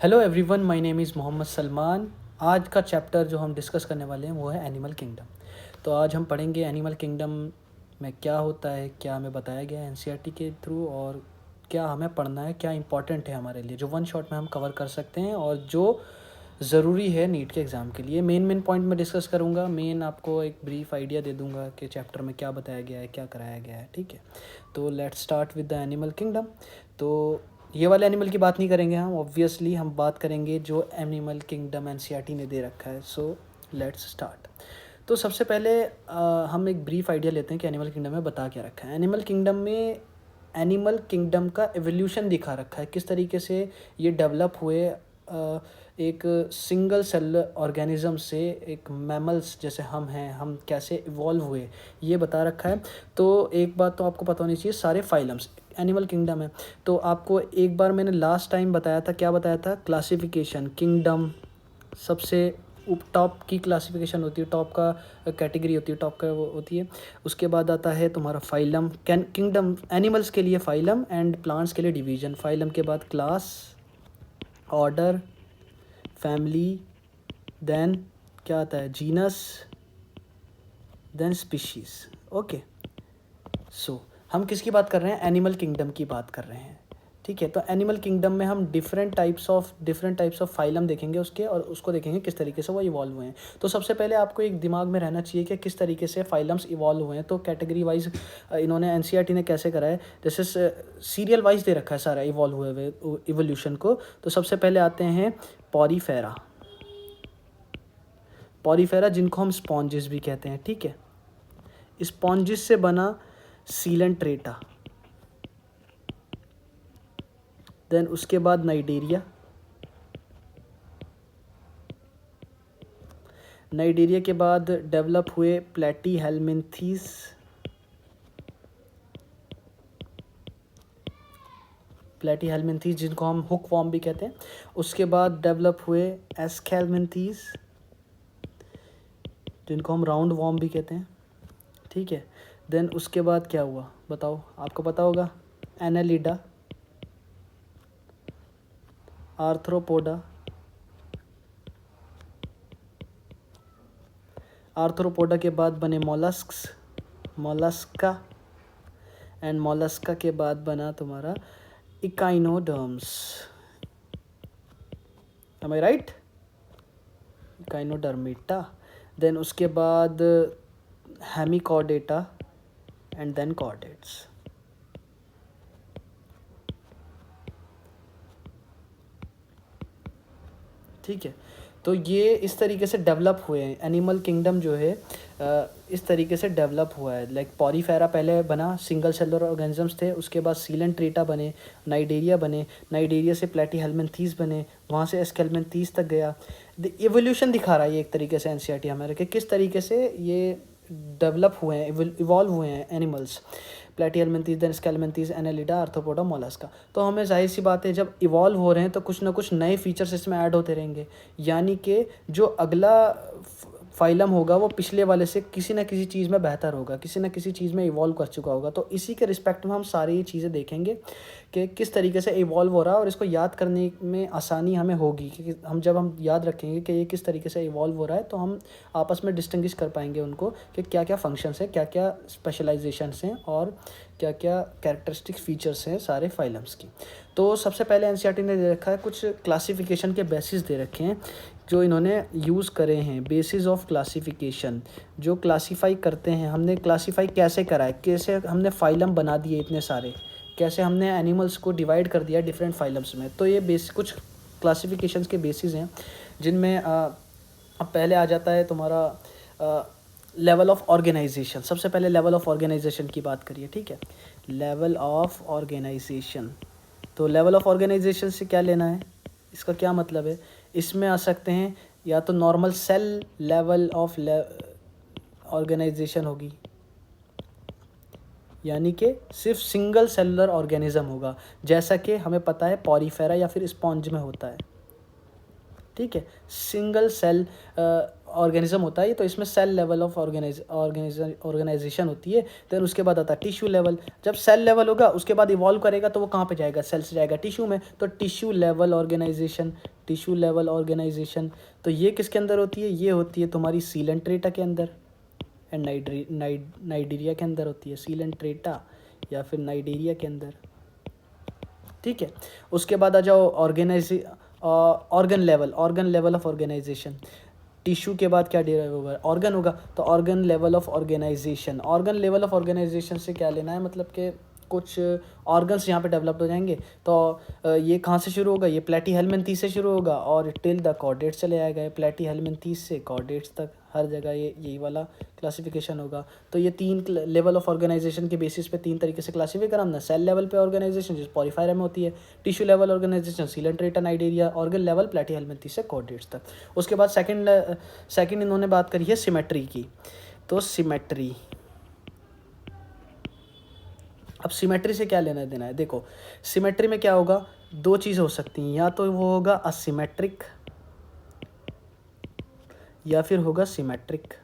Hello everyone, my name is Mohammad Salman. आज का chapter जो हम डिस्कस करने वाले हैं वो है एनिमल किंगडम। तो आज हम पढ़ेंगे एनिमल किंगडम में क्या होता है, क्या हमें बताया गया है एनसीईआरटी के थ्रू, और क्या हमें पढ़ना है, क्या इंपॉर्टेंट है हमारे लिए, जो वन शॉट में हम कवर कर सकते हैं और जो ज़रूरी है नीट के एग्ज़ाम के लिए। मेन पॉइंट में डिस्कस करूँगा। आपको एक ब्रीफ आइडिया दे दूँगा कि चैप्टर में क्या बताया गया है, क्या कराया गया है। ठीक है, तो let's start with the animal kingdom. तो ये वाले एनिमल की बात नहीं करेंगे हम, ऑब्वियसली हम बात करेंगे जो एनिमल किंगडम एनसीईआरटी ने दे रखा है। So let's start. तो सबसे पहले हम एक ब्रीफ आइडिया लेते हैं कि एनिमल किंगडम में बता क्या रखा है। एनिमल किंगडम में एनिमल किंगडम का एवोल्यूशन दिखा रखा है, किस तरीके से ये डेवलप हुए एक सिंगल सेल ऑर्गेनिज्म से एक मैमल्स जैसे हम हैं, हम कैसे इवॉल्व हुए, ये बता रखा है। तो एक बात तो आपको पता होनी चाहिए, सारे फाइलम्स एनिमल किंगडम है। तो आपको एक बार मैंने लास्ट टाइम बताया था, क्या बताया था, क्लासिफिकेशन किंगडम सबसे टॉप की क्लासिफिकेशन होती है, टॉप का कैटेगरी होती है, टॉप का वो होती है। उसके बाद आता है तुम्हारा फाइलम, किंगडम एनिमल्स के लिए फाइलम एंड प्लांट्स के लिए डिवीजन। फाइलम के बाद क्लास, ऑर्डर, फैमिली, देन क्या आता है, जीनस, देन स्पीशीज़। ओके, सो हम किसकी बात कर रहे हैं, एनिमल किंगडम की बात कर रहे हैं। ठीक है, तो एनिमल किंगडम में हम डिफरेंट टाइप्स ऑफ फाइलम देखेंगे उसके, और उसको देखेंगे किस तरीके से वो इवॉल्व हुए हैं। तो सबसे पहले आपको एक दिमाग में रहना चाहिए कि किस तरीके से फाइलम्स इवॉल्व हुए हैं। तो कैटेगरी वाइज इन्होंने एनसीईआरटी ने कैसे करा है, जैसे सीरियल वाइज दे रखा है सारा इवॉल्व हुए इवोल्यूशन को। तो सबसे पहले आते हैं पॉरीफेरा। पॉरीफेरा जिनको हम स्पॉन्जिस भी कहते हैं। ठीक है, स्पॉन्जिस से बना सीलेंट्रेटा। देन उसके बाद नाइडेरिया। नाइडेरिया के बाद डेवलप हुए प्लेटी हेलमिंथीस। प्लेटी हेलमिंथीस जिनको हम हुक वॉर्म भी कहते हैं। उसके बाद डेवलप हुए एस्केलमिंथीस जिनको हम राउंड वॉर्म भी कहते हैं। ठीक है, देन उसके बाद क्या हुआ बताओ, आपको पता होगा, एनालिडा, आर्थ्रोपोडा। आर्थ्रोपोडा के बाद बने मोलस्क्स, मोलस्का, एंड मोलस्का के बाद बना तुम्हारा इकाइनोडर्म्स। एम आई राइट, इकाइनोडर्मेटा। देन उसके बाद हेमिकॉर्डेटा एंड देन कॉर्डेट्स। ठीक है, तो ये इस तरीके से डेवलप हुए हैं। एनिमल किंगडम जो है इस तरीके से डेवलप हुआ है। लाइक पॉरीफेरा पहले बना, सिंगल सेलुलर ऑर्गेनिजम्स थे। उसके बाद सीलेंट्रेटा बने, नाइडेरिया बने, नाइडेरिया से प्लेटीहेल्मिन्थीस बने, वहाँ से एस्केल्मिन्थीस तक गया। इवोल्यूशन दिखा रहा है ये एक तरीके से एनसीईआरटी हमारे, कि किस तरीके से ये डेवलप हुए हैं, इवॉल्व हुए हैं animals. Platyhelminthes, then Aschelminthes, Annelida, Arthropoda, Mollusca. तो हमें जाहिर सी बात है, जब इवॉल्व हो रहे हैं तो कुछ ना कुछ नए फीचर्स इसमें ऐड होते रहेंगे। यानी कि जो अगला फाइलम होगा वो पिछले वाले से किसी न किसी चीज़ में बेहतर होगा, किसी न किसी चीज़ में इवॉल्व कर चुका होगा। तो इसी के रिस्पेक्ट में हम सारी ये चीज़ें देखेंगे कि किस तरीके से इवॉल्व हो रहा है, और इसको याद करने में आसानी हमें होगी, क्योंकि हम याद रखेंगे कि ये किस तरीके से इवॉल्व हो रहा है, तो हम आपस में डिस्टिंग्विश कर पाएंगे उनको कि क्या क्या फंक्शंस हैं, क्या क्या स्पेशलाइजेशंस हैं, और क्या क्या कैरेक्टरिस्टिक फीचर्स हैं सारे फाइलम्स की। तो सबसे पहले एनसीईआरटी ने दे रखा है, कुछ क्लासिफिकेशन के बेसिस दे रखे हैं जो इन्होंने यूज़ करे हैं। बेसिस ऑफ क्लासिफिकेशन, जो क्लासीफाई करते हैं, हमने क्लासीफाई कैसे करा है, कैसे हमने फाइलम बना दिए इतने सारे, कैसे हमने एनिमल्स को डिवाइड कर दिया डिफरेंट फाइलम्स में। तो ये कुछ क्लासिफिकेशंस के बेसिस हैं, जिनमें अब पहले आ जाता है तुम्हारा लेवल ऑफ ऑर्गेनाइजेशन। सबसे पहले लेवल ऑफ ऑर्गेनाइजेशन की बात करिए। ठीक है, लेवल ऑफ ऑर्गेनाइजेशन। तो लेवल ऑफ ऑर्गेनाइजेशन से क्या लेना है, इसका क्या मतलब है, इसमें आ सकते हैं या तो normal cell level of organisation होगी, यानी कि सिर्फ सिंगल सेलुलर ऑर्गेनिज्म होगा, जैसा कि हमें पता है पॉरीफेरा या फिर स्पॉन्ज में होता है। ठीक है, सिंगल सेल ऑर्गेनिज्म होता है, तो इसमें सेल लेवल ऑफ ऑर्गेनाइजेशन होती है। देन उसके बाद आता है टिश्यू लेवल। जब सेल लेवल होगा उसके बाद इवॉल्व करेगा तो वो कहाँ पे जाएगा, सेल से जाएगा टिश्यू में, तो tissue level organisation. Tissue level organisation तो ये किसके अंदर होती है, ये होती है तुम्हारी सीलेंट्रेटा के अंदर एंड नाइडीरिया के अंदर होती है, सीलेंट्रेटा या फिर नाइडीरिया के अंदर। ठीक है, उसके बाद आ जाओ organ level of organisation. Tissue के बाद क्या डिराइव होगा, ऑर्गन होगा, तो organ level of organisation. Organ level of organisation से क्या लेना है, मतलब कि कुछ ऑर्गन्स यहाँ पे डेवलप हो जाएंगे। तो ये कहाँ से शुरू होगा, ये प्लेटीहेल्मिन्थेस से शुरू होगा और टिल द कॉर्डेट्स चले आएगा। ये प्लेटीहेल्मिन्थेस से कॉर्डेट्स तक हर जगह ये यही वाला क्लासिफिकेशन होगा। तो ये 3 लेवल ऑफ ऑर्गेनाइजेशन के बेसिस पे 3 तरीके से क्लासीफाई करा हमने। सेल लेवल पे ऑर्गेनाइजेशन जिस पॉलीफायर में होती है, tissue level organisation Coelenterata Cnidaria, organ level Platyhelminthes से कॉर्डेट्स तक। उसके बाद सेकंड इन्होंने बात करी है सिमेट्री की। तो सिमेट्री, अब सिमेट्री से क्या लेना देना है, देखो सिमेट्री में क्या होगा, 2 चीज़ हो सकती हैं, या तो वो होगा असिमेट्रिक या फिर होगा सिमेट्रिक।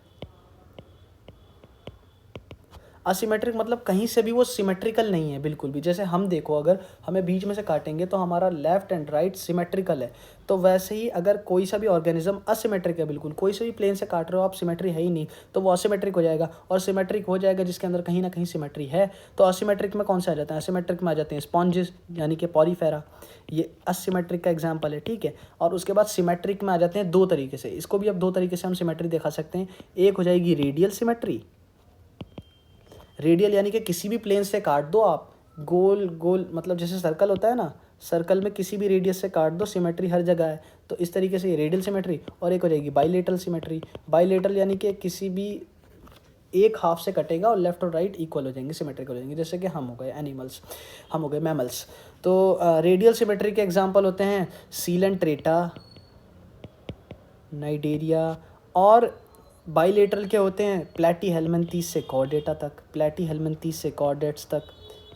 असिमेट्रिक मतलब कहीं से भी वो सिमेट्रिकल नहीं है बिल्कुल भी। जैसे हम देखो, अगर हमें बीच में से काटेंगे तो हमारा लेफ्ट एंड राइट सिमेट्रिकल है, तो वैसे ही अगर कोई सा भी ऑर्गेनिज्म असिमेट्रिक है, बिल्कुल कोई से भी प्लेन से काट रहे हो आप, सिमेट्री है ही नहीं, तो वो असिमेट्रिक हो जाएगा। और सिमेट्रिक हो जाएगा जिसके अंदर कहीं ना कहीं सिमेट्री है। तो असिमेट्रिक में कौन से आ जाते हैं, असिमेट्रिक में आ जाते हैं स्पॉन्जेस यानी कि पॉलीफेरा, ये असिमेट्रिक का एग्जाम्पल है। ठीक है, और उसके बाद सिमेट्रिक में आ जाते हैं 2 तरीके से। इसको भी अब 2 तरीके से हम सिमेट्री दिखा सकते हैं। एक हो जाएगी रेडियल सिमेट्री, रेडियल यानी कि किसी भी प्लेन से काट दो आप, गोल गोल मतलब जैसे सर्कल होता है ना, सर्कल में किसी भी रेडियस से काट दो, सिमेट्री हर जगह है। तो इस तरीके से ये रेडियल सिमेट्री। और एक हो जाएगी बाइलेटरल सिमेट्री। बाइलेटरल यानी कि किसी भी एक हाफ से कटेगा और लेफ्ट और राइट इक्वल हो जाएंगे, सिमेट्रिकल हो जाएंगे। जैसे कि हम हो गए एनिमल्स, हम हो गए मैमल्स। तो रेडियल सिमेट्री के एग्जाम्पल होते हैं सीलेंट्रेटा, नाइडेरिया, और बाइलेटरल के होते हैं प्लेटीहेल्मिन्थेस से कॉर्डेटा तक, प्लेटीहेल्मिन्थेस से कॉर्डेट्स तक,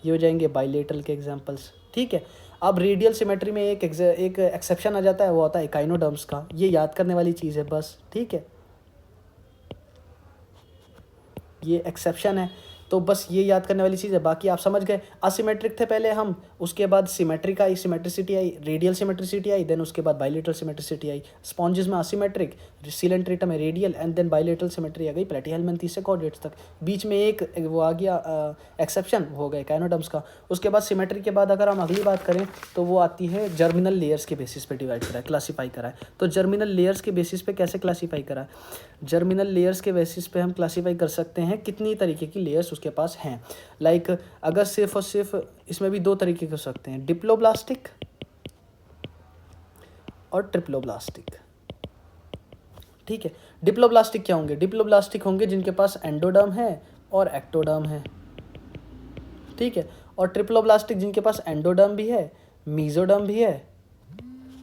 ये हो जाएंगे बाइलेटरल के एग्जांपल्स। ठीक है, अब रेडियल सिमेट्री में एक एक्सेप्शन आ जाता है, वो आता है एकाइनोडर्म्स का। ये याद करने वाली चीज़ है बस। ठीक है, ये एक्सेप्शन है, तो बस ये याद करने वाली चीज़ है, बाकी आप समझ गए। असिमेट्रिक थे पहले हम, उसके बाद सिमेट्रिक आई, सिमेट्रिसिटी आई, रेडियल सिमेट्रिसिटी आई, देन उसके बाद बाइलेटरल सिमेट्रिसिटी आई। स्पॉन्जेस में असिमेट्रिक, सिलेंट्रेटा में radial, and then bilateral symmetry आ गई प्लेटीहेल्मिन्थेस से कॉर्डेट्स तक। बीच में एक वो आ गया एक्सेप्शन, हो गए एकाइनोडर्म्स का। उसके बाद सिमेट्री के बाद अगर हम अगली बात करें तो वो आती है जर्मिनल लेयर्स के बेसिस पे डिवाइड करा है, क्लासीफाई करा है। तो जर्मिनल लेयर्स के बेसिस पे कैसे क्लासीफाई करा है, जर्मिनल लेयर्स के बेसिस पे हम क्लासीफाई कर सकते हैं कितनी तरीके की लेयर्स उसके पास हैं। लाइक अगर सिर्फ और सिर्फ इसमें भी 2 तरीके के हो सकते हैं, डिप्लोब्लास्टिक और ट्रिप्लोब्लास्टिक। ठीक है, डिप्लोब्लास्टिक क्या होंगे, डिप्लोब्लास्टिक होंगे जिनके पास एंडोडर्म है और एक्टोडर्म है। ठीक है, और ट्रिप्लोब्लास्टिक जिनके पास एंडोडर्म भी है, मीजोडर्म भी है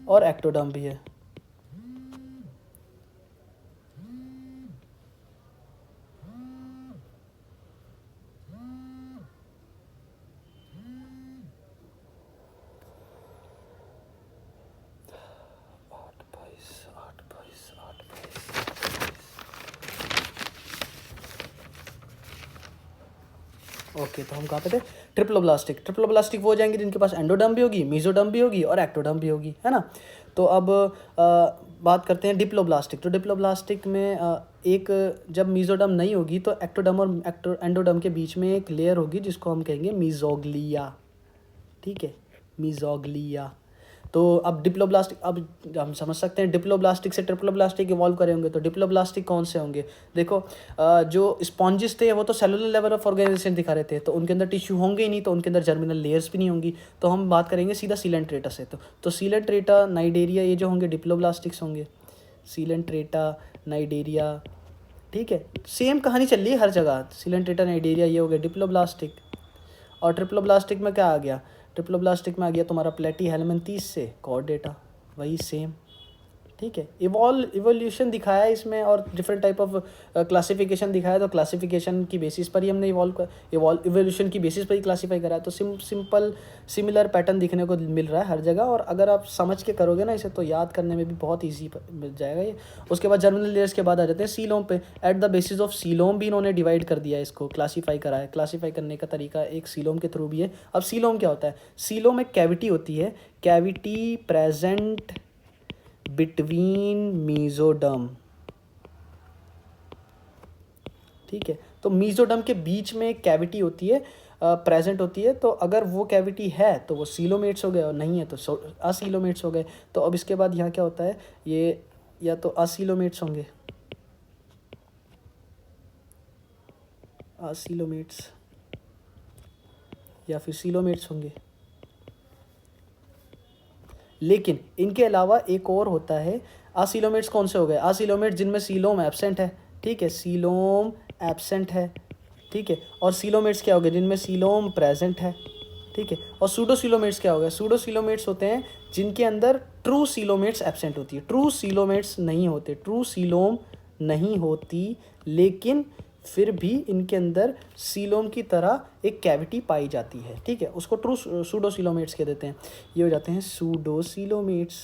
और एक्टोडर्म भी है। ओके, तो हम कहाँ पे थे, ट्रिप्लोब्लास्टिक। ट्रिप्लोब्लास्टिक वो हो जाएंगे जिनके पास एंडोडर्म भी होगी, मीजोडर्म भी होगी और एक्टोडर्म भी होगी, है ना। तो अब बात करते हैं डिप्लोब्लास्टिक। तो डिप्लोब्लास्टिक में एक जब मीजोडर्म नहीं होगी तो एक्टोडर्म और एंडोडर्म के बीच में एक लेयर होगी जिसको हम कहेंगे मीजोग्लिया। ठीक है, मीजोग्लिया। तो अब डिप्लोब्लास्टिक, अब हम समझ सकते हैं डिप्लोब्लास्टिक से ट्रिप्लोब्लास्टिक इवॉल्व करे होंगे। तो डिप्लोब्लास्टिक कौन से होंगे, देखो जो स्पॉन्जेस थे वो तो सेलुलर लेवल ऑफ ऑर्गेनाइजेशन दिखा रहे थे, तो उनके अंदर टिश्यू होंगे ही नहीं, तो उनके अंदर जर्मिनल लेयर्स भी नहीं होंगी। तो हम बात करेंगे सीधा सीलेंट्रेटा से। तो सीलेंट्रेटा, नाइडेरिया, ये जो होंगे डिप्लोब्लास्टिक्स होंगे, सीलेंट्रेटा, नाइडेरिया। ठीक है, सेम कहानी चल रही है हर जगह, सीलेंट्रेटा, नाइडेरिया, ये हो गया डिप्लोब्लास्टिक। और ट्रिप्लोब्लास्टिक में क्या आ गया, ट्रिप्लोब्लास्टिक में आ गया तुम्हारा प्लेटीहेल्मिन्थेस से कॉर्डेटा, वही सेम। ठीक है। इवोल्यूशन दिखाया है इसमें और डिफरेंट टाइप ऑफ क्लासिफिकेशन दिखाया है, तो क्लासिफिकेशन की बेसिस पर ही हमने इवोल्यूशन की बेसिस पर ही क्लासीफाई करा है। तो सिंपल सिमिलर पैटर्न दिखने को मिल रहा है हर जगह, और अगर आप समझ के करोगे ना इसे तो याद करने में भी बहुत ईजी मिल जाएगा ये। उसके बाद जर्मिनल लेयर्स के बाद आ जाते हैं सीलोम पे। At the basis of coelom भी इन्होंने डिवाइड कर दिया है, इसको क्लासीफाई करा है। क्लासीफाई करने का तरीका एक सीलोम के थ्रू भी है। अब सीलोम क्या होता है? सीलोम एक कैविटी होती है, कैविटी प्रेजेंट बिटवीन मीजोडर्म, ठीक है। तो मीजोडर्म के बीच में एक कैविटी होती है, प्रेजेंट होती है। तो अगर वो कैविटी है तो वो सीलोमेट्स हो गए, और नहीं है तो असीलोमेट्स हो गए। तो अब इसके बाद यहाँ क्या होता है, ये या तो असीलोमेट्स होंगे, असीलोमेट्स, या फिर सीलोमेट्स होंगे। लेकिन इनके अलावा एक और होता है, असीलोमेट्स कौन से हो गए? असीलोमेट्स जिनमें सीलोम एब्सेंट है, ठीक है, सीलोम एब्सेंट है, ठीक है। और सीलोमेट्स क्या हो गए? जिनमें सीलोम प्रेजेंट है, ठीक है। और सूडोसीलोमेट्स क्या हो गए? सूडोसीलोमेट्स होते हैं जिनके अंदर ट्रू सीलोमेट्स एब्सेंट होती है, ट्रू सीलोमेट्स नहीं होते, ट्रू सीलोम नहीं होती, लेकिन फिर भी इनके अंदर सीलोम की तरह एक कैविटी पाई जाती है, ठीक है। उसको ट्रू सूडोसीलोमेट्स कह देते हैं। ये हो जाते हैं सूडोसीलोमेट्स,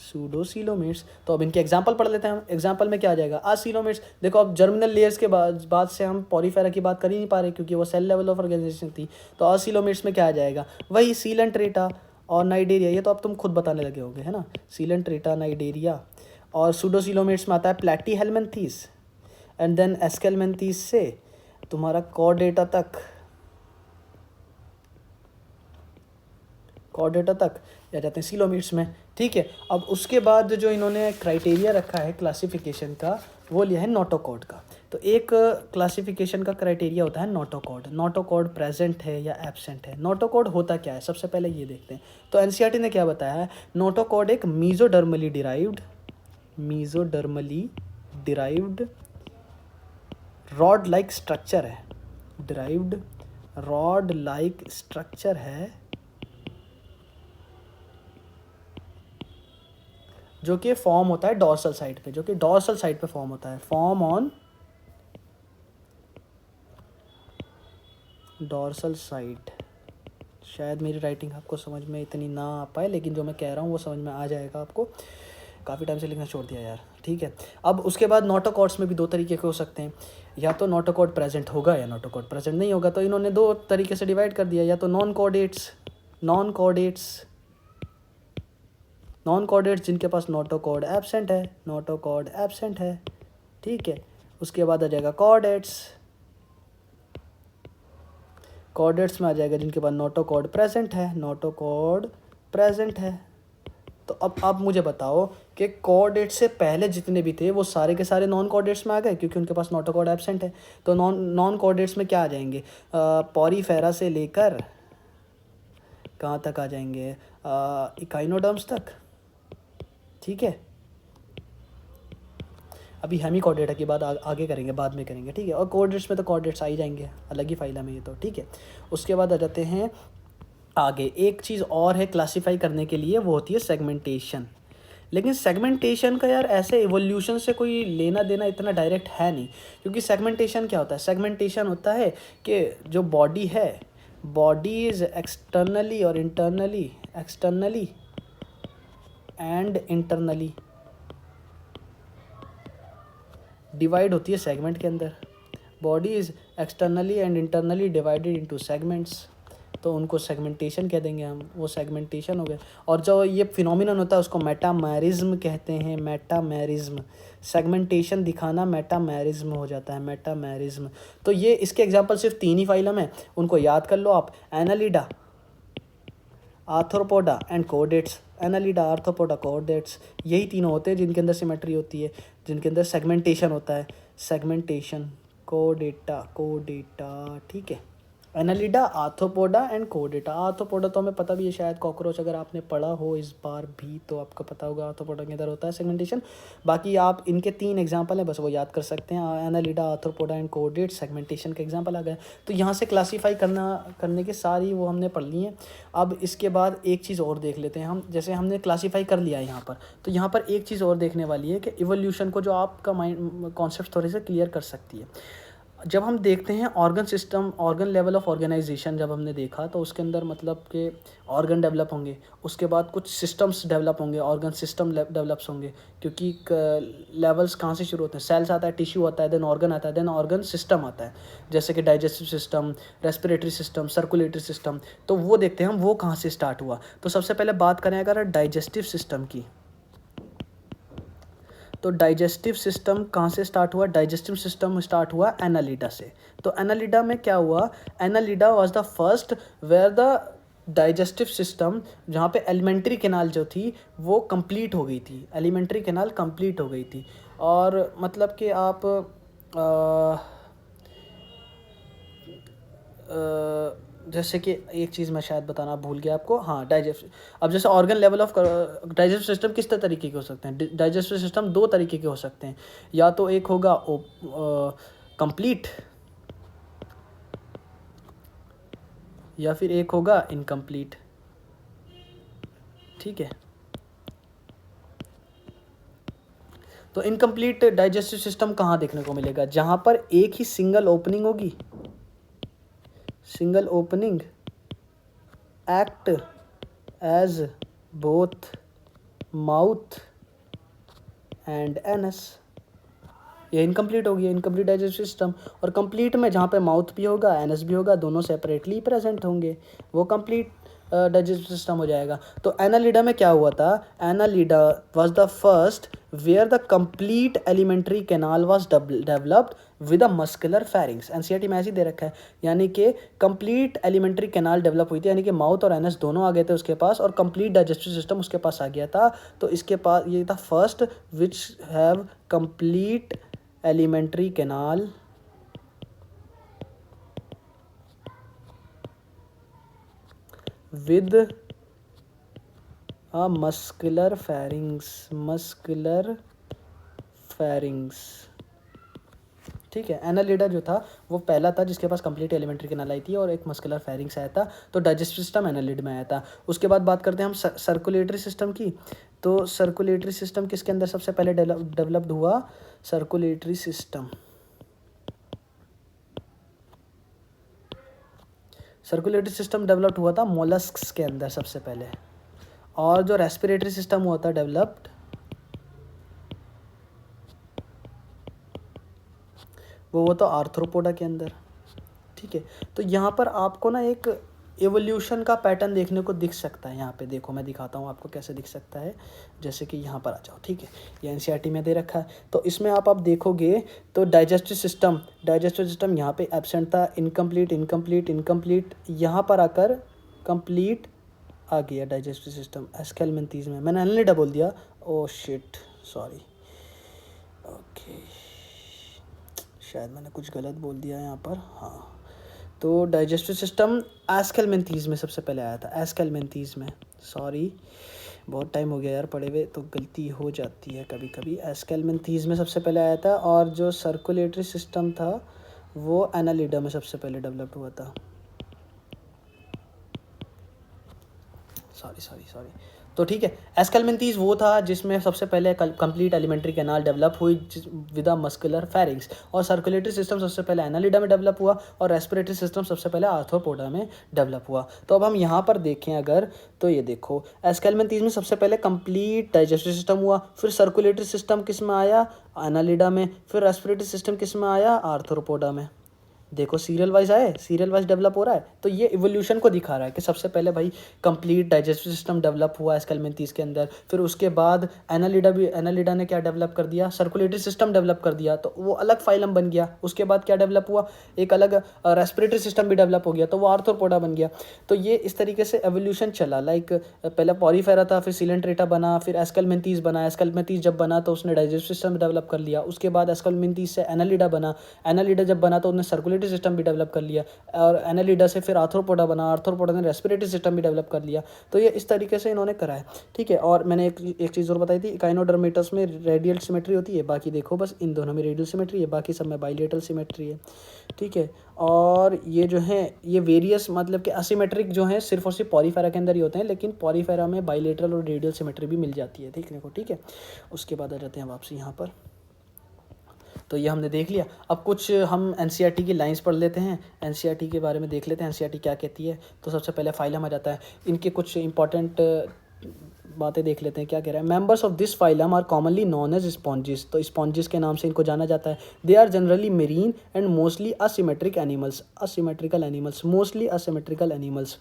सूडोसीलोमेट्स। तो अब इनके एग्जांपल पढ़ लेते हैं हम। एग्जांपल में क्या आ जाएगा? असीलोमेट्स। देखो अब जर्मिनल लेयर्स के बाद से हम पॉलीफेरा की बात कर ही नहीं पा रहे क्योंकि वो सेल लेवल ऑफ ऑर्गेनाइजेशन थी। तो असीलोमेट्स में क्या आ जाएगा? वही सीलेंट्रेटा और नाइडेरिया। ये तो अब तुम खुद बताने लगे होगे, है ना, सीलेंट्रेटा, नाइडेरिया। और सूडोसीलोमेट्स में आता है प्लैटीहेलमिन्थीस, एंड देन एस्केलमेंथीस से तुम्हारा कॉर्डेटा तक, कॉर्डेटा तक आ जाते हैं सीलोमेट्स में, ठीक है। अब उसके बाद जो इन्होंने क्राइटेरिया रखा है क्लासिफिकेशन का, वो लिया है नोटोकॉर्ड का। तो एक क्लासिफिकेशन का क्राइटेरिया होता है नोटोकॉर्ड। नोटोकॉर्ड प्रेजेंट है या एब्सेंट है। नोटोकॉर्ड होता क्या है, सबसे पहले ये देखते हैं। तो एनसीईआरटी ने क्या बताया है? नोटोकॉर्ड एक mesodermally derived rod like structure है, डिराइव्ड रॉड लाइक स्ट्रक्चर है, जो कि फॉर्म होता है डॉर्सल साइड पे, जो कि डॉर्सल साइड पे फॉर्म होता है, फॉर्म ऑन डॉर्सल साइड। शायद मेरी राइटिंग आपको समझ में इतनी ना आ पाए, लेकिन जो मैं कह रहा हूँ वो समझ में आ जाएगा आपको। काफ़ी टाइम से लिखना छोड़ दिया यार, ठीक है। अब उसके बाद नोटोकॉर्ड्स में भी दो तरीके के हो सकते हैं, या तो नोटोकॉर्ड प्रेजेंट होगा या नोटोकॉर्ड प्रेजेंट नहीं होगा। तो इन्होंने दो तरीके से डिवाइड कर दिया, या तो नॉन कॉर्डेट्स जिनके पास नोटोकॉर्ड एब्सेंट है, ठीक है। उसके बाद आ जाएगा कॉर्डेट्स में आ जाएगा जिनके पास नोटोकॉर्ड प्रेजेंट है। तो अब मुझे बताओ कि कॉर्डेट से पहले जितने भी थे वो सारे के सारे नॉन कॉर्डेट्स में आ गए क्योंकि उनके पास नोटोकॉर्ड एब्सेंट है। तो नॉन कॉर्डेट्स में क्या आ जाएंगे? पॉरीफेरा से लेकर कहाँ तक आ जाएंगे? इकाइनोडर्म्स तक, ठीक है। अभी हेमिकॉर्डेटा की बात आगे करेंगे, बाद में करेंगे, ठीक है। और कॉर्डेट्स में तो कॉर्डेट्स आ ही जाएंगे, अलग ही फाइल में ये तो, ठीक है। उसके बाद आ जाते हैं आगे। एक चीज़ और है क्लासीफाई करने के लिए, वो होती है सेगमेंटेशन। लेकिन सेगमेंटेशन का यार ऐसे इवोल्यूशन से कोई लेना देना इतना डायरेक्ट है नहीं, क्योंकि सेगमेंटेशन क्या होता है? सेगमेंटेशन होता है कि जो बॉडी है, बॉडी इज एक्सटर्नली और internally, externally and internally divide होती है सेगमेंट के अंदर। Body is externally and internally divided into segments, तो उनको सेगमेंटेशन कह देंगे हम, वो सेगमेंटेशन हो गए। और जो ये फिनोमिनन होता है उसको मेटामेरिज्म कहते हैं, मेटामेरिज्म। सेगमेंटेशन दिखाना मेटामेरिज्म हो जाता है, मेटामेरिज्म। तो ये इसके एग्जांपल सिर्फ 3 ही फाइलम हैं, उनको याद कर लो आप। Annelida, arthropoda and कोडेट्स। Annelida, arthropoda, कोडेट्स, यही तीनों होते हैं जिनके अंदर सिमेट्री होती है, जिनके अंदर सेगमेंटेशन होता है। सेगमेंटेशन, कोडेटा, ठीक है। Annelida, arthropoda and Chordata. Arthropoda तो हमें पता भी है शायद, कॉकरोच अगर आपने पढ़ा हो इस बार भी तो आपको पता होगा आर्थ्रोपोडा के अंदर होता है सेगमेंटेशन। बाकी आप इनके 3 एग्जांपल हैं, बस वो याद कर सकते हैं, Annelida, arthropoda and chordate, segmentation के एग्जांपल आ गए। तो यहाँ से क्लासीफाई करने के सारी वो हमने पढ़ ली हैं। अब इसके बाद एक चीज़ और देख लेते हैं हम, जैसे हमने क्लासीफाई कर लिया है यहाँ पर, तो यहाँ पर एक चीज़ और देखने वाली है कि इवोल्यूशन को जो आपका माइंड कॉन्सेप्ट थोड़े से क्लियर कर सकती है। जब हम देखते हैं organ system, organ level of organisation जब हमने देखा, तो उसके अंदर मतलब कि ऑर्गन डेवलप होंगे, उसके बाद कुछ सिस्टम्स डेवलप होंगे, ऑर्गन सिस्टम डेवलप्स होंगे, क्योंकि लेवल्स कहाँ से शुरू होते हैं, सेल्स आता है, टिश्यू आता है, देन ऑर्गन आता है, देन ऑर्गन सिस्टम आता है, जैसे कि digestive system, respiratory system, circulatory system. तो वो देखते हैं हम वो कहाँ से स्टार्ट हुआ। तो सबसे पहले बात करें अगर डाइजेस्टिव सिस्टम की, तो डाइजेस्टिव सिस्टम कहाँ से स्टार्ट हुआ, डाइजेस्टिव सिस्टम स्टार्ट हुआ एनालिडा से। तो एनालिडा में क्या हुआ, Annelida was the first where the digestive system, जहाँ पे एलिमेंट्री कैनाल जो थी वो कंप्लीट हो गई थी, एलिमेंट्री कैनाल कंप्लीट हो गई थी। और मतलब कि आप जैसे कि एक चीज़ मैं शायद बताना भूल गया आपको, हाँ डाइजेस्ट। अब जैसे organ level of digestive system किस तरीके के हो सकते हैं, डाइजेस्टिव सिस्टम 2 तरीके के हो सकते हैं, या तो एक होगा कंप्लीट, या फिर एक होगा इनकम्प्लीट। ठीक है, तो इनकम्प्लीट डाइजेस्टिव सिस्टम कहाँ देखने को मिलेगा, जहाँ पर एक ही सिंगल ओपनिंग होगी, single opening act as both mouth and anus, ये इनकम्प्लीट होगी, इनकम्प्लीट डाइजेस्टिव सिस्टम। और कंप्लीट में जहाँ पे माउथ भी होगा, एनस भी होगा, दोनों सेपरेटली प्रेजेंट होंगे, वो कंप्लीट डाइजेस्टिव सिस्टम हो जाएगा। तो एनालिडा में क्या हुआ था, Annelida was the first where the complete alimentary canal was developed with a muscular pharynx. NCERT में ऐसे ही दे रखा है, यानी कि कंप्लीट एलिमेंट्री कैनाल डेवलप हुई थी, यानी कि माउथ और एनस दोनों आ गए थे उसके पास, और कंप्लीट डाइजेस्टिव सिस्टम उसके पास आ गया था। तो इसके पास ये था first which have complete alimentary canal with a muscular pharynx। ठीक है, एनालिडा जो था वो पहला था जिसके पास कंप्लीट एलिमेंट्री कैनाल आई थी और एक मस्कुलर फेरिंग्स आया था। तो डाइजेस्टिव सिस्टम एनालिड में आया था। उसके बाद बात करते हैं हम सर्कुलेटरी सिस्टम की। तो सर्कुलेटरी सिस्टम किसके अंदर सबसे पहले डेवलप्ड हुआ, circulatory system, circulatory system developed हुआ था मोलस्क्स के अंदर सबसे पहले। और जो रेस्पिरेटरी सिस्टम हुआ था डेवलप्ड, वो तो आर्थ्रोपोडा के अंदर। ठीक है, तो यहाँ पर आपको ना एक एवोल्यूशन का पैटर्न देखने को दिख सकता है। यहाँ पे देखो, मैं दिखाता हूँ आपको कैसे दिख सकता है। जैसे कि यहाँ पर आ जाओ, ठीक है, ये एनसीईआरटी में दे रखा है। तो इसमें आप देखोगे तो डाइजेस्टिव सिस्टम यहाँ पे एब्सेंट था, इनकम्प्लीट, यहाँ पर आकर कंप्लीट आ गया डाइजेस्टिव सिस्टम एस्केलमेंथीज में। मैंने एनालिडा बोल दिया, ओ शिट, सॉरी, ओके, शायद मैंने कुछ गलत बोल दिया यहाँ पर। हाँ, तो डाइजेस्टिव सिस्टम एस्केलमेंथीज में सबसे पहले आया था, एस्केलमेंथीज में, सॉरी बहुत टाइम हो गया यार पढ़े हुए, तो गलती हो जाती है कभी कभी। एस्केलमेंथीज में सबसे पहले आया था, और जो सर्कुलेटरी सिस्टम था वो एनालिडा में सबसे पहले डेवलप हुआ था। सॉरी। तो ठीक है, एस्केलमेंथीज वो था जिसमें सबसे पहले कंप्लीट एलिमेंट्री कैनाल डेवलप हुई विद अ मस्कुलर फेरिंग्स, और सर्कुलेटरी सिस्टम सबसे पहले एनालिडा में डेवलप हुआ, और रेस्पिरेटरी सिस्टम सबसे पहले आर्थ्रोपोडा में डेवलप हुआ। तो अब हम यहाँ पर देखें अगर, तो ये देखो, एस्केलमेंथीज में सबसे पहले कंप्लीट डाइजेस्टिव सिस्टम हुआ, फिर सर्कुलेटरी सिस्टम किस में आया, एनालिडा में, फिर रेस्पिरेटरी सिस्टम किस में आया, आर्थ्रोपोडा में। देखो सीरियल वाइज आए, सीरियल वाइज डेवलप हो रहा है। तो ये इवोल्यूशन को दिखा रहा है कि सबसे पहले भाई कंप्लीट डाइजेस्टिव सिस्टम डेवलप हुआ एस्केलमेंथीज के अंदर, फिर उसके बाद एनालिडा ने क्या डेवलप कर दिया, सर्कुलेटरी सिस्टम डेवलप कर दिया, तो वो अलग फाइलम बन गया। उसके बाद क्या डेवलप हुआ, एक अलग रेस्पिरेटरी सिस्टम भी डेवलप हो गया, तो वो आर्थ्रोपोडा बन गया। तो ये इस तरीके से एवोल्यूशन चला, लाइक पहले पॉरीफेरा था, फिर सिलेंट्रेटा बना, फिर एस्केलमेंथीज बना, एस्केलमेंथीज जब बना तो उसने डाइजेस्टिव सिस्टम डेवलप कर लिया, उसके बाद एस्केलमेंथीज से एनालिडा बना, एनालिडा जब बना तो उसने सर्कुलेटरी सर्कुलेटरी सिस्टम भी डेवलप कर लिया, और एनालिडा से फिर आर्थ्रोपोडा बना, आर्थ्रोपोडा ने रेस्पिरेटरी सिस्टम भी डेवलप कर लिया। तो ये इस तरीके से इन्होंने करा है, ठीक है। और मैंने एक चीज़ और बताई थी, इकाइनोडर्मेटस में रेडियल सिमेट्री होती है, बाकी देखो बस इन दोनों में रेडियल सिमेट्री है, बाकी सब में बाइलेटरल सिमेट्री है, ठीक है। और ये जो है ये वेरियस मतलब कि असिमेट्रिक जो है सिर्फ और सिर्फ पॉलीफेरा के अंदर ही होते हैं, लेकिन पॉलीफेरा में बाइलेटरल और रेडियल सिमेट्री भी मिल जाती है देखने को, ठीक है। उसके बाद आ जाते हैं वापसी यहाँ पर। तो ये हमने देख लिया। अब कुछ हम एनसीईआरटी की लाइंस पढ़ लेते हैं, एनसीईआरटी के बारे में देख लेते हैं एनसीईआरटी क्या कहती है। तो सबसे पहले फाइलम आ जाता है, इनके कुछ इंपॉर्टेंट बातें देख लेते हैं क्या कह रहा है। Members of this phylum are commonly known as sponges, तो स्पॉन्जिस के नाम से इनको जाना जाता है। They are generally marine and mostly asymmetric animals, asymmetrical animals, mostly asymmetrical animals.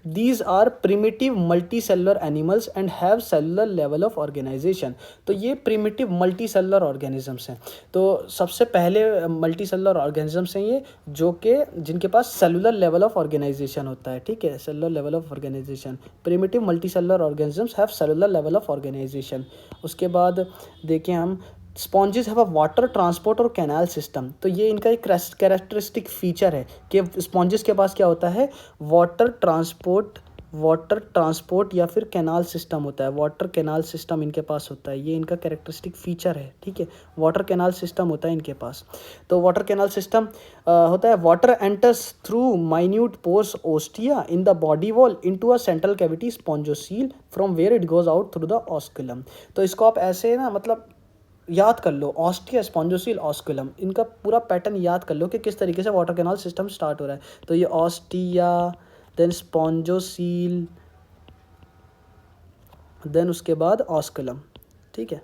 These are primitive multi cellular animals and have cellular level of organisation. तो ये प्रिमिटिव मल्टी सेलुलर ऑर्गेनिजम्स हैं। तो सबसे पहले मल्टी सेलुलर ऑर्गेनिजम्स हैं ये, जो कि जिनके पास सेलुलर लेवल ऑफ ऑर्गेनाइजेशन होता है, ठीक है, cellular level of organisation. Primitive multi cellular organisms have cellular level of organisation. उसके बाद देखें हम, sponges have a water transport और कैनाल सिस्टम। तो ये इनका एक कैरेक्टरिस्टिक फीचर है कि स्पॉन्जेस के पास क्या होता है, वाटर ट्रांसपोर्ट या फिर कैनाल सिस्टम होता है, वाटर कैनाल सिस्टम इनके पास होता है, ये इनका कैरेक्टरिस्टिक फीचर है, ठीक है। वाटर कैनाल सिस्टम होता है इनके पास। तो वाटर कैनाल सिस्टम होता है, water enters through minute pores ostia in the body wall into a central cavity spongocoel from where it goes out through the osculum. तो इसको आप ऐसे ना मतलब याद कर लो, ऑस्टिया, स्पॉन्जोसील, ऑस्कुलम, इनका पूरा पैटर्न याद कर लो कि किस तरीके से वाटर कैनाल सिस्टम स्टार्ट हो रहा है। तो ये ऑस्टिया, देन स्पॉन्जोसील, देन उसके बाद ऑस्कुलम, ठीक है।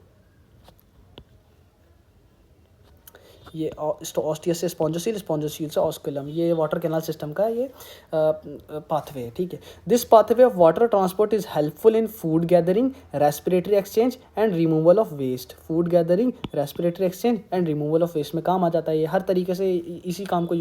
ये ऑस्टिया से स्पॉन्जोसील, स्पॉन्जोसील से ऑस्कुलम, ये वाटर कैनाल सिस्टम का ये पाथवे है, ठीक है। This pathway of water transport is helpful in food gathering, respiratory exchange and removal of waste. Food gathering, respiratory exchange and removal of waste में काम आ जाता है ये, हर तरीके से इसी काम को,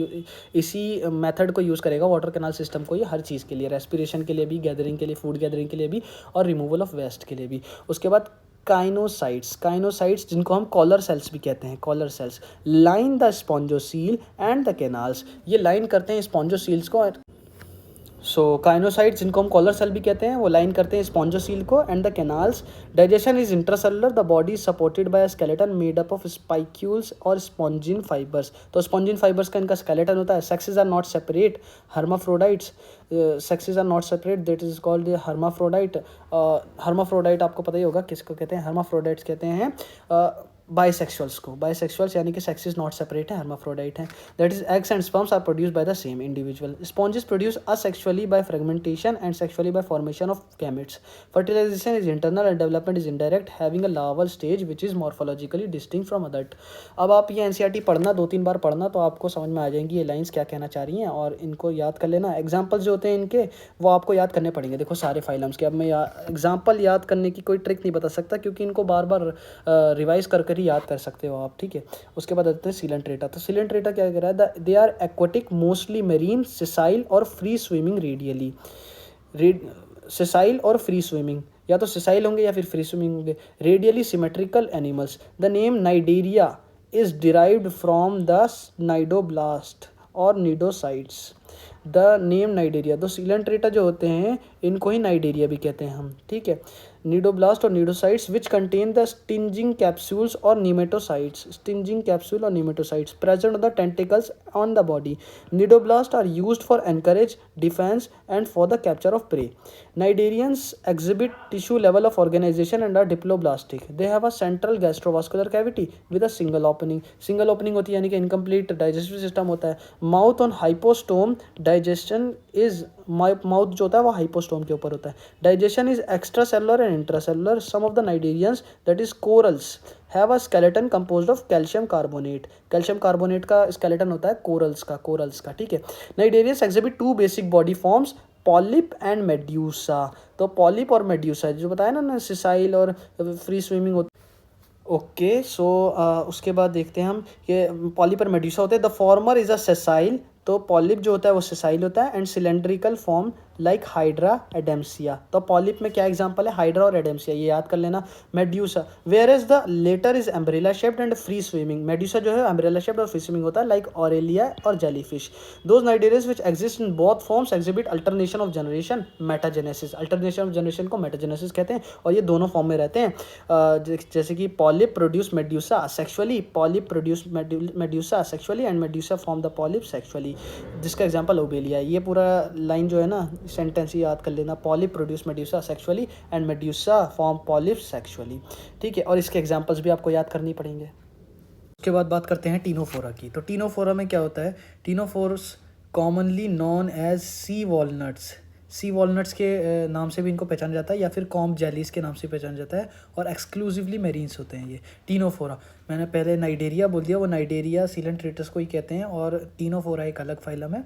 इसी मेथड को यूज़ करेगा वाटर कैनाल सिस्टम को ये, हर चीज़ के लिए, रेस्पिरेशन के लिए भी, गैदरिंग के लिए, फूड गैदरिंग के लिए भी, और रिमूवल ऑफ वेस्ट के लिए भी। उसके बाद काइनोसाइट्स जिनको हम कॉलर सेल्स भी कहते हैं, collar cells line the spongocoel and the canals, ये लाइन करते हैं स्पॉन्जोसील्स को। सो काइनोसाइट्स जिनको हम कॉलर सेल भी कहते हैं, वो लाइन करते हैं स्पॉन्जोसील को and the canals. Digestion is intracellular, the body is supported by a skeleton made up of spicules और स्पॉन्जिन फाइबर्स। तो स्पॉन्जिन फाइबर्स का इनका स्केलेटन होता है। Sexes are not separate, hermaphrodites, sexes are not separate, that is called hermaphrodite. Hermaphrodite आपको पता ही होगा किसको कहते हैं, हर्माफ्रोडाइट्स कहते हैं बाइसेक्सुअल्स को, बाइसेक्सुअल्स यानी कि सेक्सेस नॉट सेपरेट है, हर्माफ्रोडाइट हैं। That is eggs and sperms are produced by the same individual. Sponges produce asexually by fragmentation and sexually by formation of gametes. Fertilisation is internal and development is indirect, having a larval stage which is morphologically distinct from adult. अब आप ये NCERT पढ़ना, 2-3 बार पढ़ना, तो आपको समझ में आ जाएंगी ये लाइन्स क्या कहना चाह रही हैं, और इनको याद कर लेना। एग्जाम्पल्स जो होते हैं इनके, वो आपको याद करने पड़ेंगे। देखो सारे फाइलम्स के, अब मैं एग्जाम्पल याद करने की कोई ट्रिक नहीं बता सकता, क्योंकि इनको बार बार रिवाइज कर ही याद कर सकते हो आप, ठीक है। उसके बाद आते हैं सीलेंट्रेटा। तो सीलेंट्रेटा क्या कह रहा है, they are aquatic, mostly marine, sessile और फ्री स्विमिंग रेडियली। सिसाइल और फ्री स्विमिंग, या तो सिसाइल होंगे या फिर फ्री स्विमिंग होंगे। Radially symmetrical animals. The name Cnidaria is derived from the cnidoblast और निडोसाइट्स। द नेम नाइडेरिया, तो सीलेंट्रेटा जो होते हैं इनको ही नाइडेरिया भी कहते हैं हम, ठीक है। निडोब्लास्ट और cnidocytes which contain the stinging capsules और निमेटोसाइट्स, स्टिंजिंग कैप्सूल और nematocytes present the tentacles on the body. Cnidoblast are used for anchorage, defence and for the capture of prey. Cnidarians exhibit tissue level of organization and are diploblastic. They have a central gastrovascular cavity with a single opening. Single opening होती है यानी कि incomplete digestive system होता है. Mouth on hypostome, digestion is, mouth जो होता है वो hypostome के ऊपर होता है. Digestion is extracellular and intracellular. Some of the cnidarians, that is corals, have a skeleton composed of calcium carbonate. Calcium carbonate का skeleton होता है corals का, ठीक है. Cnidarians exhibit two basic body forms, polyp and medusa. तो polyp और medusa जो बताया ना सिसाइल और फ्री स्विमिंग होती। ओके, सो उसके बाद देखते हैं हम कि पॉलिप और मेड्यूसा होते हैं। The former is a sessile, तो पॉलिप जो होता है वो सेसाइल होता है, and cylindrical form like hydra एडेम्सिया। तो पॉलिप में क्या एग्जांपल है, हाइड्रा और एडेम्सिया, ये याद कर लेना। Medusa, where is the latter is umbrella shaped and free swimming. Medusa जो है एम्ब्रेला शेप्ड और फ्री स्विमिंग होता है, लाइक ऑरेलिया और jellyfish. Those cnidarians which exist in both forms exhibit alternation of generation metagenesis. Alternation of generation को metagenesis कहते हैं, और ये दोनों फॉर्म में रहते हैं। जैसे कि polyp produce medusa sexually, polyp produce medusa sexually and medusa form the polyp sexually, जिसका एग्जांपल ओबेलिया है। ये पूरा लाइन जो है ना, सेंटेंस याद कर लेना, polyp produce medusa sexually and medusa form polyp sexually, ठीक है। और इसके एग्जांपल्स भी आपको याद करनी पड़ेंगे। उसके बाद बात करते हैं टीनोफोरा की। तो टीनोफोरा में क्या होता है, टीनोफोर्स कॉमनली नॉन एज सी वॉलनट्स, सी वॉलनट्स के नाम से भी इनको पहचाना जाता है, या फिर कॉम्ब जेलीस के नाम से पहचाना जाता है, और एक्सक्लूसिवली मेरीन्स होते हैं ये टीनोफोरा। मैंने पहले नाइडेरिया बोल दिया, वो नाइडेरिया सीलेंट्रेटस को ही कहते हैं, और टीनोफोरा एक अलग फाइलम है।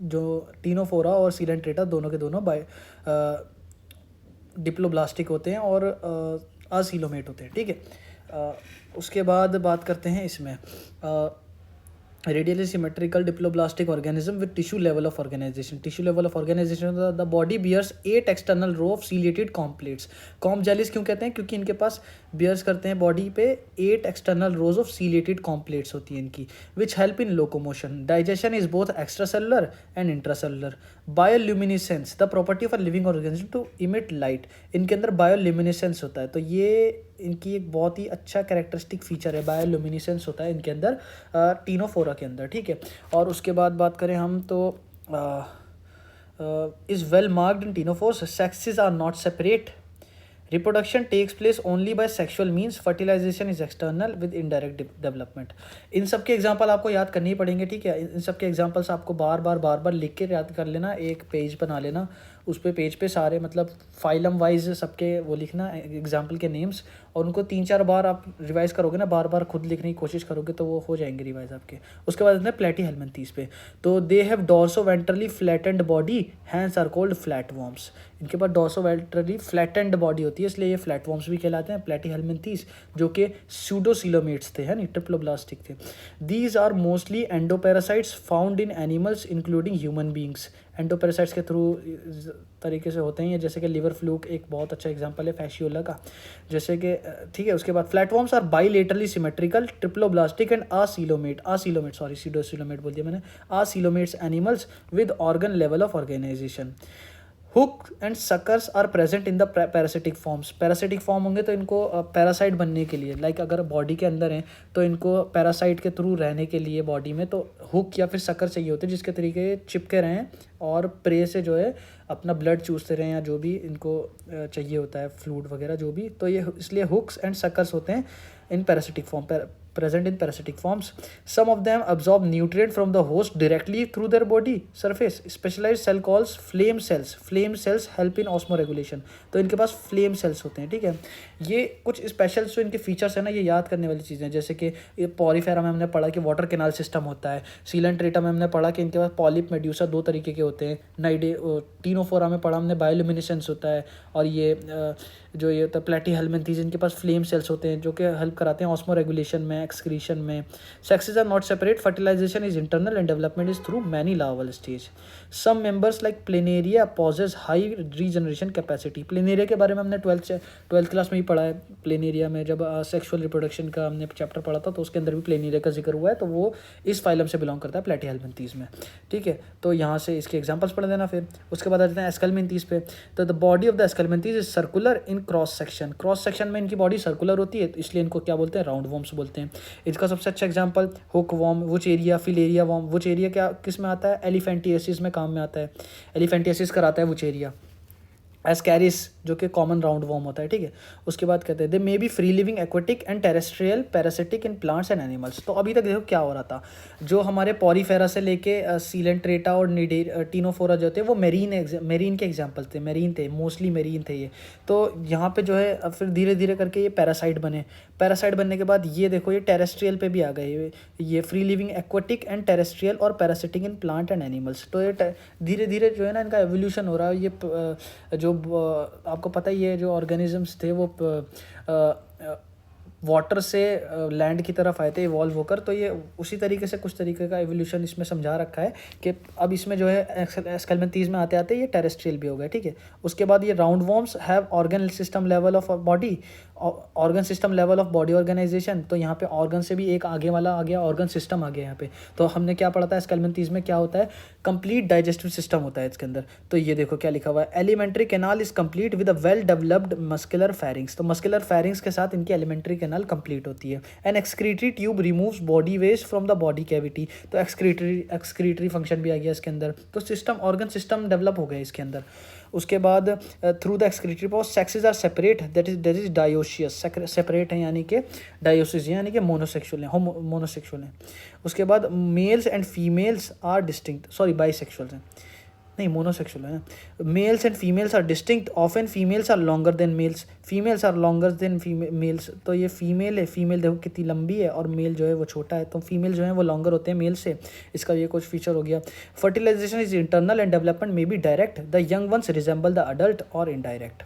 जो टीनोफोरा और सीलेंट्रेटा दोनों के दोनों डिप्लोब्लास्टिक होते हैं और असीलोमेट होते हैं, ठीक है। उसके बाद बात करते हैं इसमें radially symmetrical diploblastic organism with tissue level of organisation. Tissue level of organisation, the body bears 8 external row of ciliated comb plates. Comb jellies क्यों कहते हैं, क्योंकि इनके पास बियर्स करते हैं बॉडी पे 8 external rows of ciliated comb plates होती हैं इनकी, which help in locomotion. Digestion is both extra cellular and intracellular. Bioluminescence, the property of a living organism to emit light. इनके अंदर बायोल्यूमिनेसेंस होता है, तो ये इनकी एक बहुत ही अच्छा कैरेक्टरिस्टिक फीचर है, बायोल्यूमिनेसेंस होता है इनके अंदर टीनोफोरा के अंदर, ठीक है। और उसके बाद बात करें हम तो is well marked in ctenophores, sexes are not separate, reproduction takes place only by sexual means, fertilisation is external with indirect development. इन सब के एग्जांपल आपको याद करनी ही पड़ेंगे, ठीक है। इन सब के एग्जांपल्स आपको बार बार लिख के याद कर लेना, एक पेज बना लेना, उस पे पेज पे सारे मतलब फाइलम वाइज सबके वो लिखना एग्जाम्पल के नेम्स, और उनको 3-4 बार आप रिवाइज करोगे ना, बार बार खुद लिखने की कोशिश करोगे तो वो हो जाएंगे रिवाइज आपके। उसके बाद प्लेटी हेलमिंथीस पे, तो they have dorso ventrally flattened body, hence are called flat worms. इनके पास डॉर्सो वेंट्रली फ्लैटेंड बॉडी होती है, इसलिए ये फ्लैट वॉर्म्स भी कहलाते हैं, प्लेटी हेलमिंथीस, जो कि सूडोसिलोमेट्स थे, है नहीं, ट्रिप्लोब्लास्टिक थे। These are mostly endoparasites found in animals including human beings. Endoparasites के थ्रू तरीके से होते हैं, जैसे कि लिवर फ्लूक एक बहुत अच्छा एग्जांपल है फैशियोला का, जैसे कि, ठीक है। उसके बाद platforms are bilaterally symmetrical, triploblastic and acoelomate sorry pseudocoelomate बोल दिया मैंने, acoelomates animals with organ level of organisation. Hook and suckers are present in the parasitic forms. Parasitic form होंगे तो इनको पैरासाइट बनने के लिए, लाइक अगर बॉडी के अंदर हैं तो इनको पैरासाइट के थ्रू रहने के लिए बॉडी में तो हुक या फिर सकर चाहिए होते हैं, जिसके तरीके चिपके रहें और प्रे से जो है अपना ब्लड चूसते रहें, या जो भी इनको चाहिए होता है फ्लूइड वगैरह जो भी, तो ये इसलिए हुक्स एंड सकर्स होते हैं in parasitic form, present in parasitic forms. Some of them absorb nutrient from the host directly through their body surface. Specialized cell calls flame cells. Flame cells help in osmoregulation. तो इनके पास flame cells होते हैं, ठीक है। ये कुछ special जो इनके फीचर्स हैं ना, ये याद करने वाली चीज़ें, जैसे कि ये पॉरीफेरा में हमने पढ़ा कि वाटर कैनाल सिस्टम होता है, सीलेंट्रेटा में हमने पढ़ा कि इनके पास पॉलिप मेड्यूसा 2 तरीके के होते हैं, टीनोफोरा में पढ़ा हमने बायोल्यूमिनेसेंस होता है, और ये जो ये होता है प्लेटी हेलमिंथीस, इनके पास फ्लेम सेल्स होते हैं जो कि हेल्प कराते हैं ऑस्मो रेगुलेशन में, एक्सक्रीशन में। Sexes are not separate, fertilisation is internal and development is through many larval stage. Some members like Planaria possess high regeneration capacity. Planaria के बारे में हमने ट्वेल्थ क्लास में ही पढ़ा है। प्लेनेरिया में जब सेक्सुअल रिप्रोडक्शन का हमने चैप्टर पढ़ा था तो उसके अंदर भी प्लेनेरिया का जिक्र हुआ है, तो वो इस फाइलम से बिलोंग करता है, प्लेटी हेलमिंथीस में, ठीक है। तो यहाँ से इसके एग्जाम्पल्स पढ़ देना। फिर उसके बाद आ जाते हैं एस्केलमिंथीस पे। तो the body of the aschelminthes is circular in cross section. Cross section में इनकी बॉडी सर्कुलर होती है, इसलिए इनको क्या बोलते हैं, राउंड वॉर्म्स बोलते हैं। इसका सबसे अच्छा example hook worm, Wuchereria, filaria worm. Wuchereria क्या किस में आता है, एलिफेंटिएसिस में काम में आता है, एलिफेंटिएसिस कराता है वुचेरिया। एस्कैरिस जो कि कॉमन राउंड वॉर्म होता है, ठीक है। उसके बाद कहते हैं they may be free living aquatic and terrestrial parasitic in plants and animals. तो अभी तक देखो क्या हो रहा था, जो हमारे पॉरीफेरा से लेके सीलेंट्रेटा और टीनोफोरा जो थे वो मेरीन के एग्जाम्पल थे, मेरीन थे, मोस्टली मेरीन थे ये। तो यहाँ पे जो है फिर धीरे धीरे करके ये पैरासाइट बने। पैरासाइट बनने के बाद ये देखो ये टेरेस्ट्रियल पे भी आ गए, ये free living aquatic and terrestrial और parasitic in plant and animals. तो ये धीरे धीरे जो है ना इनका एवोल्यूशन हो रहा है। ये जो आपको पता ही है जो ऑर्गेनिजम्स थे वो वाटर से लैंड की तरफ आए थे इवॉल्व होकर। तो ये उसी तरीके से कुछ तरीके का एवोल्यूशन इसमें समझा रखा है कि अब इसमें जो है एस्केलमेंथीज में आते आते ये टेरेस्ट्रियल भी हो गए, ठीक है। उसके बाद ये round worms have organ system level of body, organ system level of body organisation. तो यहाँ पे ऑर्गन से भी एक आगे वाला आ गया, ऑर्गन सिस्टम आ गया यहाँ पे। तो हमने क्या पढ़ा था एस्केलमेंथीज में, क्या होता है, कंप्लीट डाइजेस्टिव सिस्टम होता है इसके अंदर। तो ये देखो क्या लिखा हुआ है, alimentary canal is complete with a well developed muscular pharynx. तो मस्कुलर फेरिंग्स के साथ इनकी एलिमेंट्री कैनाल कंप्लीट होती है। An excretory tube removes body waste from the body cavity. तो एक्सक्रीटरी फंक्शन भी आ गया इसके अंदर। तो सिस्टम, ऑर्गन सिस्टम डेवलप हो गया इसके अंदर। उसके बाद through the excretory process sexes are separate, that is dioecious. Separate है यानी कि डायोसिस यानी कि मोनोसेक्सुअल है, मोनोसेक्सुअल है। उसके बाद males and females are distinct, sorry bisexual हैं, नहीं मोनोसेक्सुअल है ना। Males and females are distinct, often females are longer than males, females are longer than males. तो ये फीमेल है, फीमेल देखो कितनी लंबी है और मेल जो है वो छोटा है। तो फीमेल जो है वो लॉन्गर होते हैं मेल से, इसका ये कुछ फीचर हो गया। Fertilisation is internal and development may be direct, the young ones resemble the adult और इनडायरेक्ट।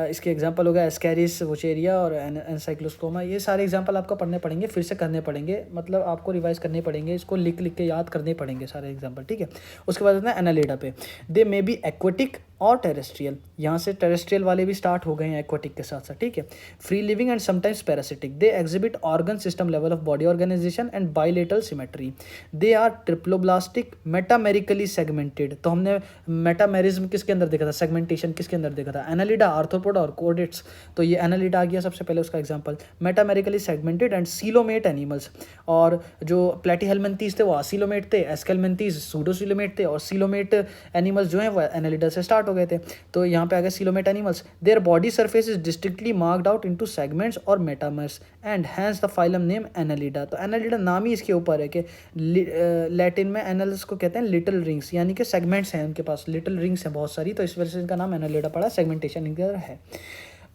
इसके एग्जांपल हो गया एस्कैरिस वोचेरिया और एनसाइक्लोस्टोमा। ये सारे एग्जांपल आपको पढ़ने पड़ेंगे, फिर से करने पड़ेंगे, मतलब आपको रिवाइज करने पड़ेंगे, इसको लिख लिख के याद करने पड़ेंगे सारे एग्जांपल, ठीक है। उसके बाद आता है एनालिडा पे, दे मे बी एक्वेटिक और टेरेस्ट्रियल। यहाँ से टेरेस्ट्रियल वाले भी स्टार्ट हो गए हैं एक्वेटिक के साथ साथ, ठीक है। Free living and sometimes parasitic, they exhibit organ system level of body organisation and bilateral symmetry. They are triploblastic metamerically segmented. तो हमने मेटामेरिज्म किसके अंदर देखा था, सेगमेंटेशन किसके अंदर देखा था, एनालिडा, आर्थ्रोपोडा और कोर्डेट्स। तो ये एनालिडा आ गया सबसे पहले उसका example. Metamerically segmented and coelomate animals. और जो प्लेटीहेलमिन्थीज थे वो आसीलोमेट थे, एस्केलमिन्थीज सूडोसीलोमेट थे, और सीलोमेट एनिमल्स जो हैं वो एनालिडा से स्टार्ट हो गए थे। तो यहाँ पे आ गए coelomate animals. Their body surface is distinctly marked out into segments और metameres and hence the phylum name Annelida. तो एनालिडा नाम ही इसके ऊपर है कि लैटिन में एनालिस को कहते हैं लिटिल रिंग्स, यानी कि सेगमेंट्स हैं उनके पास, लिटिल रिंग्स हैं बहुत सारी, तो इस वजह से इनका नाम एनालिडा पड़ा, सेगमेंटेशन इनका है।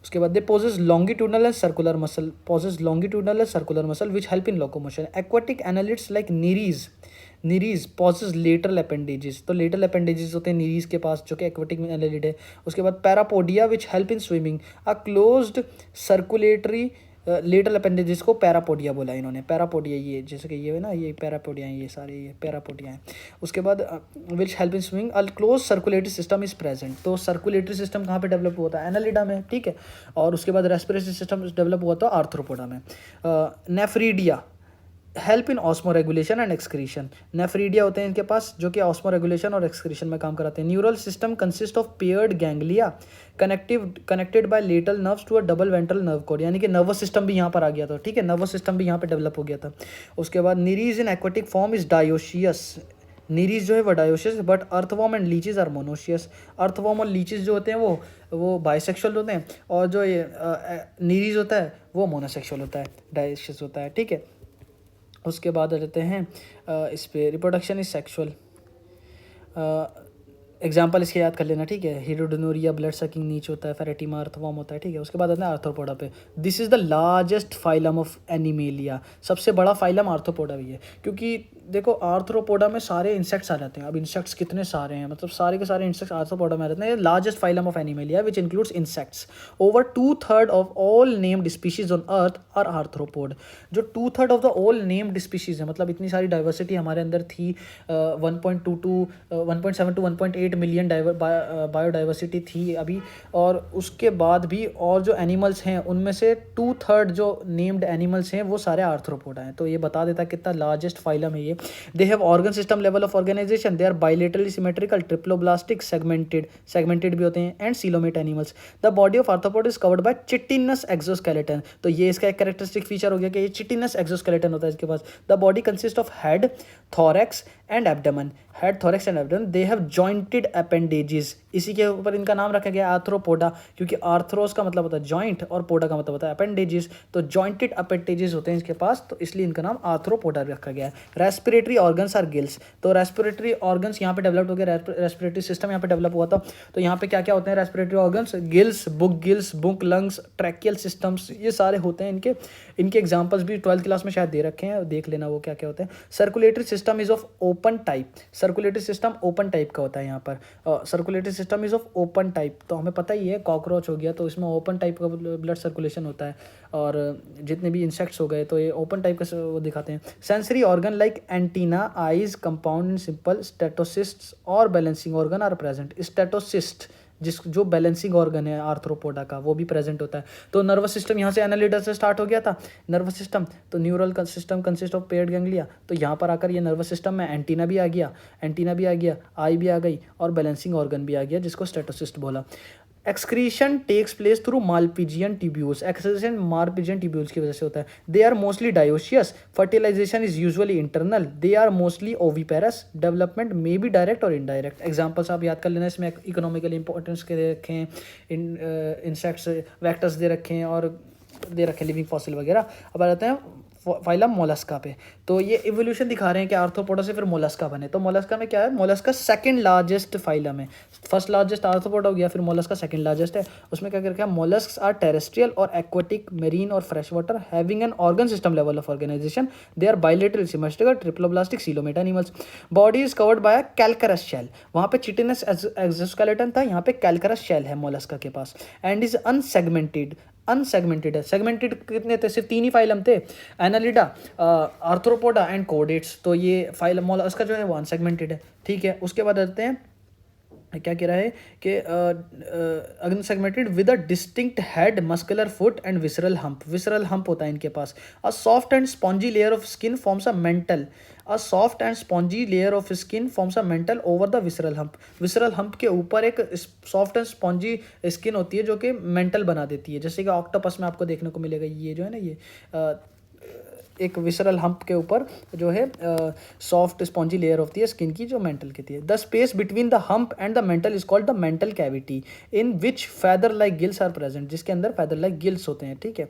उसके बाद they possess longitudinal and circular muscle, possess longitudinal and circular muscle which help in locomotion. Aquatic annelids like Nereis possess lateral appendages. तो लेटरल अपेंडेजेस होते हैं नीरीज के पास, जो कि एक्वाटिक एनालिड है। उसके बाद parapodia which help in swimming, a closed circulatory lateral appendages को पैरापोडिया बोला इन्होंने। पैरापोडिया ये जैसे कि ये है ना, ये पैरापोडिया हैं, ये सारे ये पैरापोडिया हैं। उसके बाद विच help in swimming, a close circulatory system is present. तो सर्कुलेटरी सिस्टम कहाँ पे डेवलप हुआ था, एनालिडा में, ठीक है। और उसके बाद रेस्पिरेटरी सिस्टम डेवलप हुआ था आर्थ्रोपोडा में। Nephridia help in osmo regulation and excretion. Nephridia होते हैं इनके पास, जो कि ऑस्मो रेगुलेशन और एक्सक्रीशन में काम कराते हैं। Neural system consist of paired ganglia connected by lateral nerves to a double ventral nerve cord, यानी कि नर्वस सिस्टम भी यहाँ पर आ गया था, ठीक है। नर्वस सिस्टम भी यहाँ पर डेवलप हो गया था। उसके बाद Nereis in aquatic form is dioecious. Nereis जो है वो dioecious, but earthworm and leeches are monoecious. Earthworm और लीचेस जो होते हैं वो बाइसेक्सुअल होते हैं, और जो ये नीरीज होता है वो मोनोसेक्सुअल होता है, डायोशियस होता है, ठीक है। उसके बाद आ जाते हैं इस पे, रिप्रोडक्शन इज सेक्सुअल। एग्जाम्पल इसके याद कर लेना, ठीक है। हिरोडोनोरिया ब्लड सकिंग नीच होता है, फेरेटिमा अर्थवॉर्म होता है, ठीक है। उसके बाद आता है आर्थ्रोपोडा पे। This is the largest phylum of animalia. सबसे बड़ा फाइलम आर्थ्रोपोडा भी है, क्योंकि देखो आर्थ्रोपोडा में सारे इंसेक्ट्स आ जाते हैं। अब इंसेक्ट्स कितने सारे हैं, मतलब सारे के सारे इंसेक्ट्स आर्थ्रोपोडा में आ जाते हैं। Largest phylum of Animalia which includes insects. Over 2/3 of all named species on earth are arthropod. जो 2/3 of the all named species है, मतलब इतनी सारी डाइवर्सिटी हमारे अंदर थी, 1.7 to 1.8 मिलियन बायोडाइवर्सिटी थी अभी, और उसके बाद भी और जो एनिमल्स हैं उनमें से 2/3 जो नेम्ड एनिमल्स हैं वो सारे आर्थ्रोपोडा हैं। तो ये बता देता कितना लार्जेस्ट फाइलम है ये। They have organ system level of organisation, they are bilaterally symmetrical, triploblastic, segmented भी होते हैं, and coelomate animals. The body of arthropod is covered by chitinous exoskeleton. तो ये इसका एक कैरेक्टरिस्टिक फीचर हो गया कि ये चिटिनस एक्सोस्केलेटन होता है इसके पास। The body consist of head, thorax and abdomen. Head, thorax and abdomen. They have jointed appendages, इसी के ऊपर इनका नाम रखा गया आर्थ्रोपोडा, क्योंकि आर्थ्रोस का मतलब होता है जॉइंट और पोडा का मतलब होता है अपेंडेजेस। तो जॉइंटेड अपेंडेजेस होते हैं इसके पास, तो इसलिए इनका नाम आर्थ्रोपोडा रखा गया है। Respiratory organs are gills. तो रेस्पिरेटरी ऑर्गन्स यहाँ पे डेवलप हो गए, रेस्पिरेटरी सिस्टम यहाँ पे डेवलप हुआ था। तो यहाँ पे क्या क्या होते हैं respiratory organs, gills, book, lungs, tracheal systems, ये सारे होते हैं। इनके एग्जाम्पल्स भी 12th क्लास में शायद दे रखे हैं, देख लेना वो क्या क्या होते हैं। Circulatory system is of open type, circulatory system open type का होता है यहाँ पर, circulatory system is of open type. तो हमें पता ही है कॉकरोच हो गया तो इसमें ओपन टाइप का ब्लड सर्कुलेशन होता है, और जितने भी इंसेक्ट्स हो गए तो ये ओपन टाइप का वो दिखाते हैं। Sensory organ like antenna, eyes, compound and simple statocysts और balancing organ are present. Statocyst जो बैलेंसिंग ऑर्गन है आर्थ्रोपोडा का वो भी प्रेजेंट होता है। तो नर्वस सिस्टम यहाँ से एनालिडा से स्टार्ट हो गया था, नर्वस सिस्टम, तो neural system consist of paired ganglia, तो यहाँ पर आकर ये नर्वस सिस्टम में एंटीना भी आ गया, आई भी आ गई और बैलेंसिंग ऑर्गन भी आ गया जिसको स्टेटोसिस्ट बोला। Excretion takes place through Malpighian tubules, excretion Malpighian tubules की वजह से होता है। They are mostly dioecious, fertilisation is usually internal, they are mostly oviparous, development may be direct और इनडायरेक्ट। एग्जांपल्स आप याद कर लेना, इसमें इकोनॉमिकल इंपॉर्टेंस के दे रखे हैं, इंसेक्ट्स वेक्टर्स दे रखे हैं और दे रखे लिविंग फॉसिल वगैरह। अब आ जाते हैं फाइलम मोलस्का पे। तो ये इवोल्यूशन दिखा रहे हैं कि आर्थ्रोपोडा से फिर मोलस्का बने। तो मोलस्का में क्या है, मोलस्का सेकंड लार्जेस्ट फाइलम है, फर्स्ट लार्जेस्ट आर्थ्रोपोडा हो गया, फिर मोलस्का सेकंड लार्जेस्ट है। उसमें क्या करके मोलस्क्स आर टेरेस्ट्रियल और एक्वाटिक, मेरीन और fresh water, having an organ system level of organisation, they are bilateral, symmetrical, triploblastic, coelomate animals. Body is covered by a calcareous shell, वहाँ पे chitinous exoskeleton था, यहाँ पे कैलकरस शेल है Mollusca के पास, and is unsegmented है। Segmented कितने थे, सिर्फ 3 ही फाइलम थे, एनालिडा, आर्थ्रोपोडा एंड कोडेट्स। तो ये फाइलम मोलस्का जो है वो अनसेगमेंटेड है, ठीक है। उसके बाद आते हैं क्या कह रहा है कि unsegmented with a distinct head, muscular foot and visceral hump होता है इनके पास। A soft and spongy layer of skin forms a mantle over the visceral hump के ऊपर एक सॉफ्ट एंड स्पॉन्जी स्किन होती है जो कि मेंटल बना देती है, जैसे कि ऑक्टोपस में आपको देखने को मिलेगा, ये जो है ना ये एक विसरल हम्प के ऊपर जो है सॉफ्ट स्पॉन्जी लेयर होती है स्किन की जो मेंटल कहती है। The space between the hump and the mantle is called the mantle cavity, in which feather like gills are present, जिसके अंदर फैदर लाइक गिल्स होते हैं, ठीक है।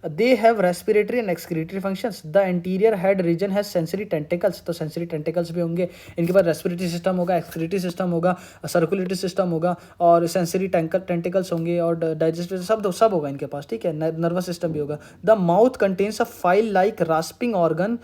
They have respiratory and excretory functions, the anterior head region has sensory tentacles, तो sensory tentacles भी होंगे इनके पास, रेस्पिरेटरी सिस्टम होगा, एक्सक्रीटरी सिस्टम होगा, सर्कुलेटरी सिस्टम होगा और सेंसरी टेंटिकल्स होंगे और डाइजेस्टिव सब होगा इनके पास, ठीक है। नर्वस सिस्टम भी होगा। The mouth contains a file like rasping organ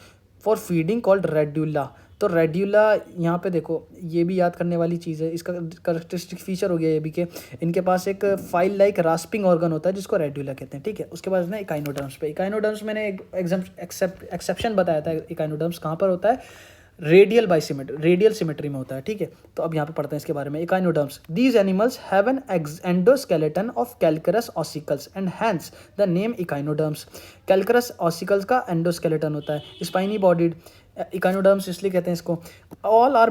for feeding called radula, तो रेड्यूला यहाँ पे देखो ये भी याद करने वाली चीज़ है, इसका करेक्टरिस्टिक फीचर हो गया ये भी कि इनके पास एक फाइल लाइक रास्पिंग ऑर्गन होता है जिसको रेड्यूला कहते हैं, ठीक है। उसके बाद ना इकाइनोडर्म्स पे, इकाइनोडर्म्स मैंने एक एक्सेप्शन बताया था, इकाइनोडर्म्स कहाँ पर होता है, रेडियल सिमेट्री में होता है, ठीक है। तो अब यहाँ पे पढ़ते हैं इसके बारे में। Echinoderms, these animals have an endoskeleton of calcareous ossicles and hence the name echinoderms. Calcareous ossicles का एंडोस्केलेटन होता है, स्पाइनी बॉडीड, इकाइनोडर्म्स इसलिए कहते हैं इसको। All are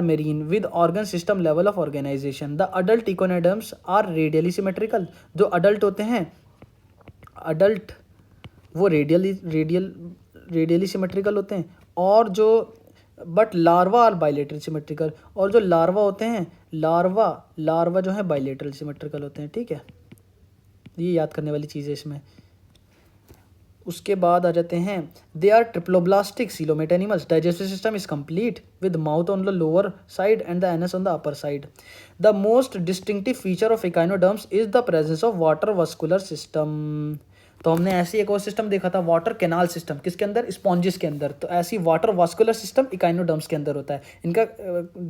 marine with organ system level of organisation. The adult echinoderms are radially symmetrical, जो adult होते हैं वो रेडियली सिमेट्रिकल होते हैं, और जो but larva are bilateral symmetrical, और जो लार्वा होते हैं लार्वा जो है बाइलेटरल सिमेट्रिकल होते हैं, ठीक है। ये याद करने वाली चीज़ है इसमें। उसके बाद आ जाते हैं, they are triploblastic coelomate animals, digestive system is complete with mouth on the lower side and the anus on the upper side. The most distinctive feature of echinoderms is the presence of water vascular system. तो हमने ऐसी एक और system देखा था, water canal system, किसके अंदर, spongin के अंदर। तो ऐसी वाटर वास्कुलर सिस्टम इकाइनोडर्म्स के अंदर होता है, इनका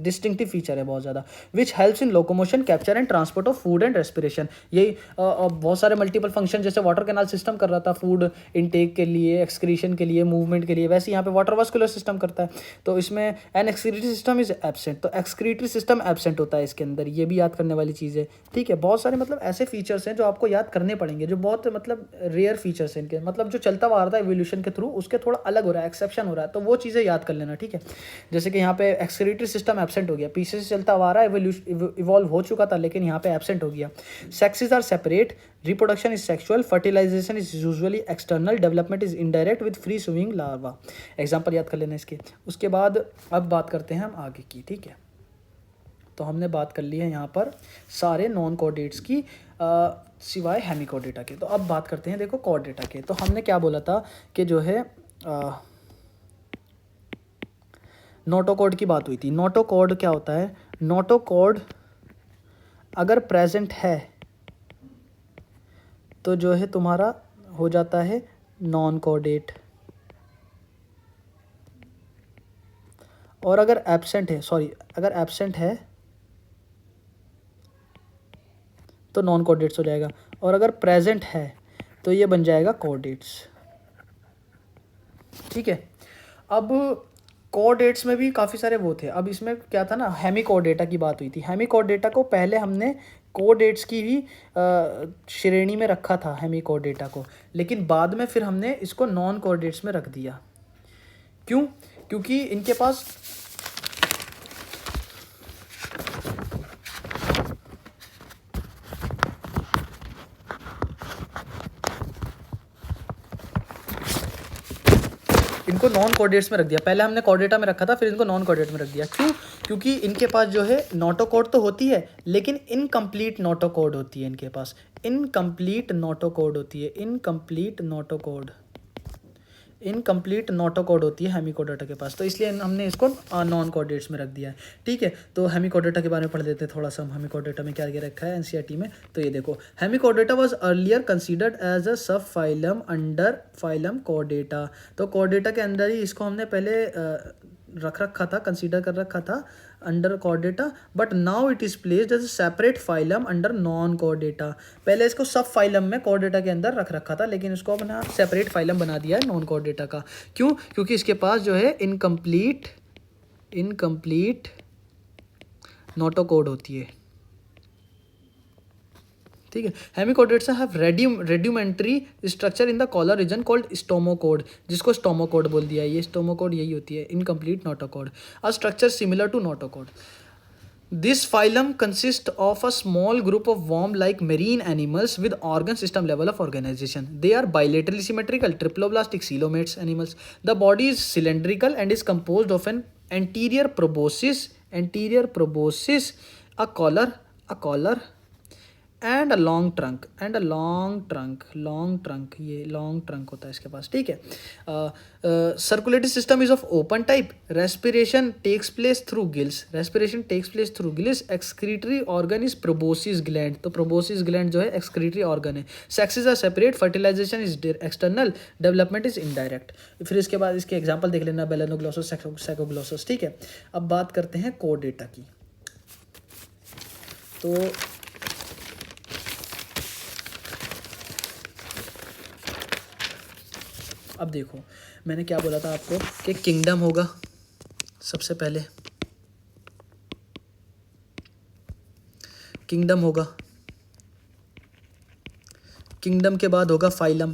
डिस्टिंक्टिव फीचर है बहुत ज़्यादा। Which helps in locomotion, capture and transport of food and respiration. यही बहुत सारे मल्टीपल फंक्शन जैसे वाटर कैनाल सिस्टम कर रहा था फूड इनटेक के लिए, एक्सक्रीशन के लिए, मूवमेंट के लिए, वैसे यहाँ पे वाटर वास्कुलर सिस्टम करता है। तो इसमें an excretory system is absent, तो एक्सक्रीटरी सिस्टम एब्सेंट होता है इसके अंदर, ये भी याद करने वाली चीज़ है, ठीक है। बहुत सारे मतलब ऐसे फीचर्स हैं जो आपको याद करने पड़ेंगे, जो बहुत मतलब रेयर फीचर्स हैं इनके, मतलब जो चलता हुआ आ रहा था एवोल्यूशन के थ्रू उसके थोड़ा अलग हो रहा है, एक्सेप्शन हो रहा है, तो वो चीज़ें याद कर लेना, ठीक है। जैसे कि यहाँ पे एक्सक्रीटरी सिस्टम एब्सेंट हो गया, पीछे से चलता हुआ आ रहा है, इवॉल्व हो चुका था लेकिन यहाँ पे एब्सेंट हो गया। Sexes are separate, reproduction is sexual, fertilization is usually external, development is indirect with free swimming larva. Example याद कर लेना इसके। उसके बाद अब बात करते हैं हम आगे की, ठीक है। तो हमने बात कर ली है यहाँ पर सारे नॉन कोऑर्डिनेट्स की सिवाय हेमिकोडेटा के। तो अब बात करते हैं देखो कोऑर्डिनेटा के। तो हमने क्या बोला था कि जो है नोटोकॉर्ड की बात हुई थी। नोटोकॉर्ड क्या होता है, नोटोकॉर्ड अगर प्रेजेंट है तो जो है तुम्हारा हो जाता है नॉन कोऑर्डिनेट, और अगर एब्सेंट है, अगर एब्सेंट है तो नॉन कोऑर्डिनेट्स हो जाएगा, और अगर प्रेजेंट है तो ये बन जाएगा कोऑर्डिनेट्स। ठीक है, अब कोऑर्डिनेट्स में भी काफ़ी सारे वो थे। अब इसमें क्या था ना, हेमी कोऑर्डिनेटा की बात हुई थी। हेमी कोऑर्डिनेटा को पहले हमने कोऑर्डिनेट्स की ही श्रेणी में रखा था, हेमी कोऑर्डिनेटा को, लेकिन बाद में फिर हमने इसको नॉन कोऑर्डिनेट्स में रख दिया। क्यों? क्योंकि इनके पास इनको नॉन कोऑर्डिनेट्स में रख दिया। पहले हमने कोऑर्डिनेटा में रखा था, फिर इनको नॉन कोऑर्डिनेट में रख दिया। क्यों? क्योंकि इनके पास जो है नोटोकॉर्ड तो होती है, लेकिन इनकम्प्लीट नोटोकॉर्ड होती है इनके पास, इनकम्प्लीट नोटोकॉर्ड होती है, इनकम्प्लीट नोटोकॉर्ड होती है हेमिकोडेटा के पास। तो इसलिए हमने इसको नॉन कोऑर्डिनेट्स में रख दिया है। ठीक है, तो हेमिकोडेटा के बारे में पढ़ लेते हैं थोड़ा सा हम। हेमिकोडेटा में क्या क्या रखा है एनसीईआरटी में, तो ये देखो, hemichordata was earlier considered as a sub phylum under phylum कोऑर्डिनेटा। तो कोऑर्डिनेटा के अंदर ही इसको हमने पहले रख रखा था, कंसीडर कर रखा था under कोऑर्डिनेटा, but now it is placed as a separate phylum under non कोऑर्डिनेटा। पहले इसको सब फाइलम में कोऑर्डिनेटा के अंदर रख रखा था, लेकिन इसको अपना सेपरेट फाइलम बना दिया है नॉन कोऑर्डिनेटा का। क्यों? क्योंकि इसके पास जो है इनकम्प्लीट नोटोकॉर्ड होती है। ठीक है, hemichordates have rudimentary structure in the collar region called stomochord, जिसको स्टोमोकोड बोल दिया है। ये स्टोमोकोड यही होती है, incomplete notochord, a structure similar to notochord. This phylum consists of a small group of worm-like marine animals with organ system level of organization. They are bilaterally symmetrical, triploblastic coelomates animals. The body is cylindrical and is composed of an anterior proboscis, a collar, and a long trunk, ये long trunk होता है इसके पास। ठीक है, circulatory system is of open type, respiration takes place through gills, excretory organ is proboscis gland, तो proboscis gland जो है एक्सक्रीटरी ऑर्गन है। Sexes are separate, fertilisation is external, development is indirect. फिर इसके बाद इसके एग्जाम्पल देख लेना, बेलेनोग्लोसस, सैकोग्लोसस। ठीक है, अब बात करते हैं कोऑर्डिनेटा की। तो अब देखो, मैंने क्या बोला था आपको कि किंगडम होगा सबसे पहले, किंगडम के बाद होगा फाइलम,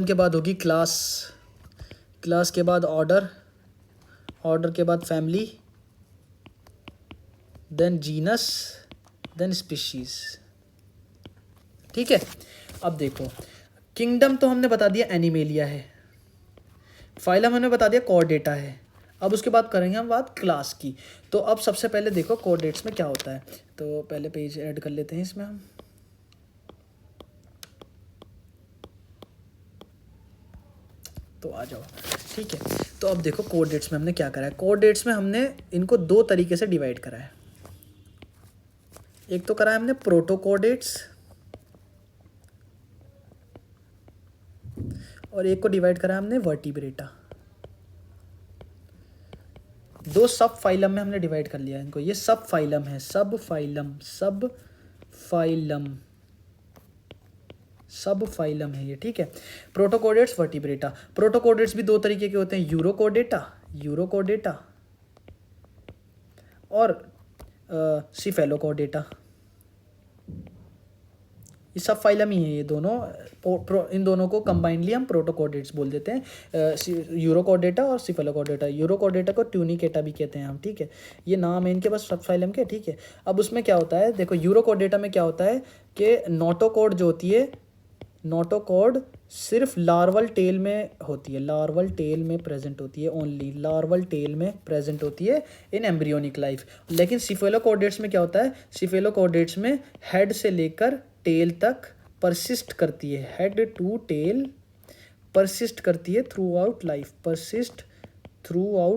के बाद होगी क्लास, के बाद ऑर्डर, के बाद family, then genus, then species. ठीक है, अब देखो, किंगडम तो हमने बता दिया एनिमेलिया है, फाइलम हमने बता दिया कोऑर्डिनेटा है। अब उसके बाद करेंगे हम बात क्लास की। तो अब सबसे पहले देखो कोऑर्डिनेट्स में क्या होता है, तो पहले पेज ऐड कर लेते हैं इसमें हम। तो आ जाओ। ठीक है, तो अब देखो कोऑर्डिनेट्स में हमने क्या करा है। कोऑर्डिनेट्स में हमने इनको दो तरीके से डिवाइड करा है। एक तो करा है हमने प्रोटोकोऑर्डिनेट्स, और एक को डिवाइड करा हमने वर्टिब्रेटा। दो सब फाइलम में हमने डिवाइड कर लिया है इनको। ये सब फाइलम है, सब फाइलम है ये। ठीक है, प्रोटोकोऑर्डिनेट्स, वर्टिब्रेटा। प्रोटोकोऑर्डिनेट्स भी दो तरीके के होते हैं, यूरोकोऑर्डिनेटा और सिफेलोकोऑर्डिनेटा। ये सब फाइलम ही है ये दोनों। इन दोनों को कंबाइनली हम प्रोटोकोऑर्डिनेट्स बोल देते हैं, यूरोकोऑर्डिनेटा और सिफेलोकोऑर्डिनेटा। यूरोकोऑर्डिनेटा को ट्यूनिकेटा भी कहते हैं हम। ठीक है, ये नाम है इनके पास सब फाइलम के। ठीक है, अब उसमें क्या होता है, देखो यूरोकोऑर्डिनेटा में क्या होता है कि नोटोकॉर्ड जो होती है, नोटोकॉर्ड सिर्फ लार्वल टेल में होती है, लार्वल टेल में प्रेजेंट होती है, ओनली लार्वल टेल में प्रेजेंट होती है इन एम्ब्रियोनिक लाइफ। लेकिन सिफेलोकोऑर्डिनेट्स में क्या होता है, सिफेलोकोऑर्डिनेट्स में हेड से लेकर टेल तक परसिस्ट करती है, हेड टू टेल परसिस्ट करती है थ्रू आउट